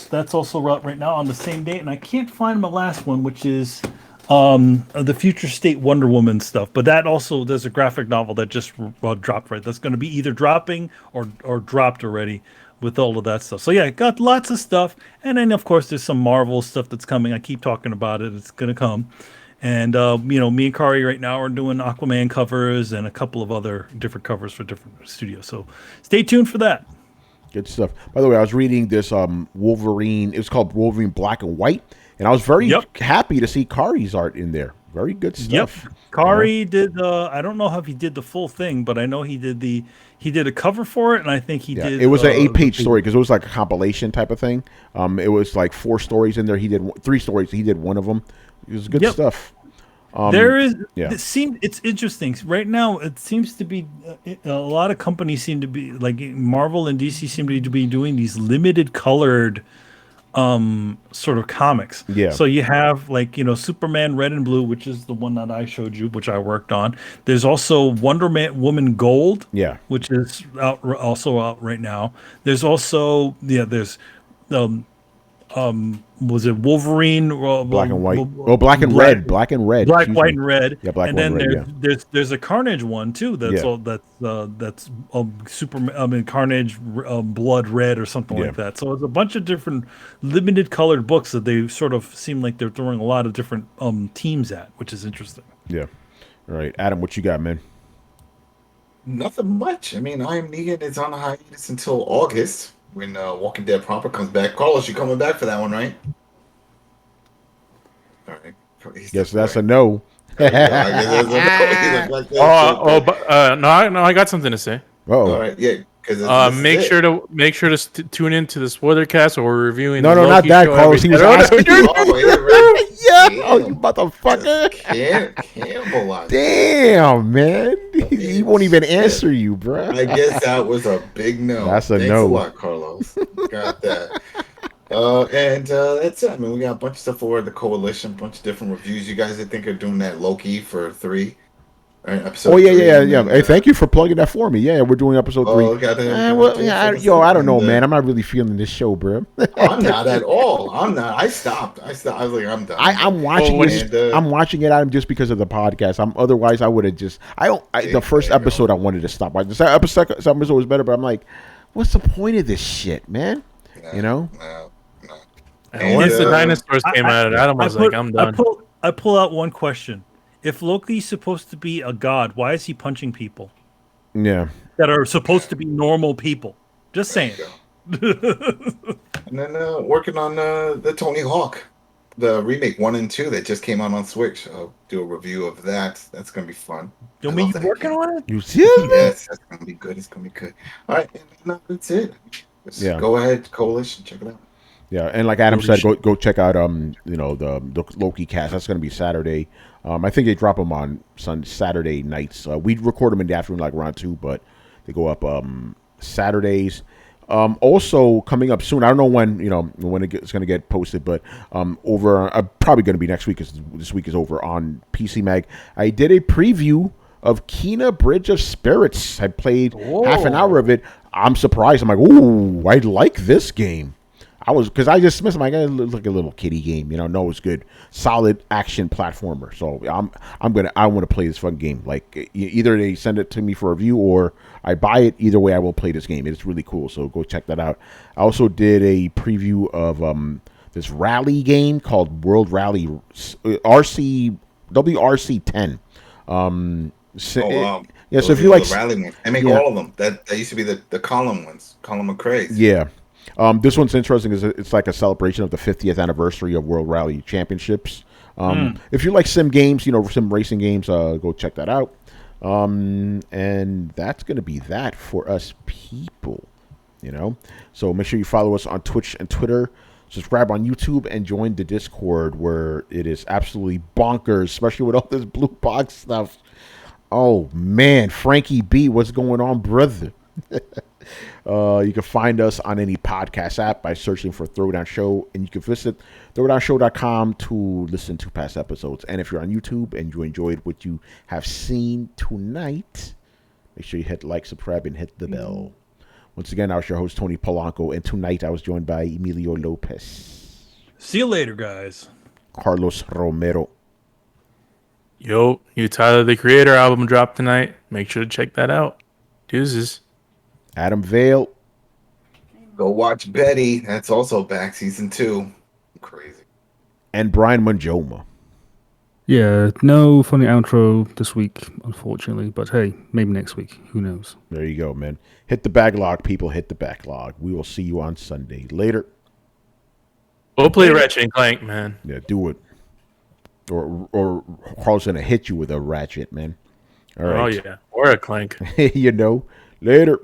S2: that's also out right now on the same date. And I can't find my last one, which is the Future State Wonder Woman stuff. But that also, there's a graphic novel that just dropped, right? That's going to be either dropping or dropped already with all of that stuff. So yeah, got lots of stuff. And then of course there's some Marvel stuff that's coming. I keep talking about it. It's going to come. And me and Kari right now are doing Aquaman covers and a couple of other different covers for different studios. So stay tuned for that.
S1: Good stuff. By the way, I was reading this Wolverine. It was called Wolverine Black and White, and I was very happy to see Kari's art in there. Very good stuff.
S2: Yep. Kari did. I don't know if he did the full thing, but I know he did a cover for it, and I think he did.
S1: It was an 8-page story because it was like a compilation type of thing. It was like 4 stories in there. He did 3 stories. He did one of them. It was good stuff.
S2: It's interesting right now. It seems to be a lot of companies seem to be like Marvel and DC seem to be doing these limited colored sort of comics.
S1: Yeah.
S2: So you have Superman Red and Blue, which is the one that I showed you, which I worked on. There's also Wonder Woman Gold, which is also out right now. There's also there's was it Wolverine?
S1: Black and white. Black and red.
S2: Black, white, and red.
S1: Yeah, black,
S2: and
S1: white,
S2: then
S1: and red.
S2: there's a Carnage one too. That's Superman. I mean Carnage, Blood Red or something like that. So it's a bunch of different limited colored books that they sort of seem like they're throwing a lot of different teams at, which is interesting.
S1: Yeah. All right, Adam, what you got, man?
S4: Nothing much. I mean, I Am Negan is on a hiatus until August, when Walking Dead proper comes back. Carlos, you coming back for that one, right? All right.
S1: Yes, that's a no.
S3: No, I got something to say.
S1: Oh,
S4: all right, yeah.
S3: Make sure to tune into the spoiler cast, or we're reviewing.
S1: No, not that, Carlos. He was asking.
S4: Oh,
S1: you motherfucker!
S4: Campbell.
S1: Damn, man. He won't even answer you, bro.
S4: I guess that was a big no.
S1: That's a
S4: Thanks
S1: no.
S4: A lot, Carlos. Got that. And that's it. I mean, we got a bunch of stuff for the Coalition, a bunch of different reviews. You guys, I think, are doing that Loki for 3. Right, episode 3,
S1: yeah. Hey, thank you for plugging that for me. Yeah, we're doing episode 3. I don't know, man. I'm not really feeling this show, bro.
S4: I'm not at all. I'm not. I stopped. I was like, I'm done.
S1: I'm watching it. I'm watching it just because of the podcast. Otherwise, I would have just. The first episode, I wanted to stop. The second episode was better, but I'm like, what's the point of this shit, man? No.
S3: And once the dinosaurs came out, Adam was like, I'm done.
S2: I pull out one question. If Loki's supposed to be a god, why is he punching people?
S1: Yeah.
S2: That are supposed to be normal people. Just saying.
S4: And then working on the Tony Hawk, the remake 1 and 2 that just came out on Switch. I'll do a review of that. That's going to be fun.
S2: You mean you working on it?
S1: You serious?
S4: Yes, that's going to be good. It's going to be good. All right. And that's it. Go ahead, Coalition. Check it out.
S1: Yeah, and like Adam said, go check out the Loki cast. That's going to be Saturday. I think they drop them on Saturday nights. We record them in the afternoon, like around 2, but they go up Saturdays. Also coming up soon. I don't know when it's going to get posted, but probably going to be next week because this week is over on PC Mag. I did a preview of Kena Bridge of Spirits. I played half an hour of it. I'm surprised. I'm like, ooh, I like this game. Because I just missed my guy. It looked like a little kiddie game, No, it's good, solid action platformer. So I want to play this fun game. Like either they send it to me for review or I buy it. Either way, I will play this game. It's really cool. So go check that out. I also did a preview of this rally game called World Rally WRC 10.
S4: Wow.
S1: Yeah. So if you like
S4: the rally ones, I make all of them. That used to be the column ones, column of craze.
S1: Yeah. This one's interesting because it's like a celebration of the 50th anniversary of World Rally Championships. If you like sim games, sim racing games, go check that out. And that's going to be that for us people, So make sure you follow us on Twitch and Twitter. Subscribe on YouTube and join the Discord where it is absolutely bonkers, especially with all this blue box stuff. Oh, man. Frankie B, what's going on, brother? You can find us on any podcast app by searching for Throwdown Show, and you can visit throwdownshow.com to listen to past episodes. And if you're on YouTube and you enjoyed what you have seen tonight, make sure you hit like, subscribe, and hit the bell. Once again, I was your host, Tony Polanco, and tonight I was joined by Emilio Lopez.
S2: See you later, guys.
S1: Carlos Romero.
S3: Yo, Tyler, the Creator album dropped tonight. Make sure to check that out. Deuces.
S1: Adam Vale.
S4: Go watch Betty. That's also back, season 2. Crazy.
S1: And Brian Manjoma.
S5: Yeah, no funny outro this week, unfortunately. But hey, maybe next week. Who knows?
S1: There you go, man. Hit the backlog, people. Hit the backlog. We will see you on Sunday. Later.
S3: We'll play Ratchet and Clank, man.
S1: Yeah, do it. Or Carl's going to hit you with a ratchet, man. All right.
S3: Oh, yeah. Or a clank.
S1: Later.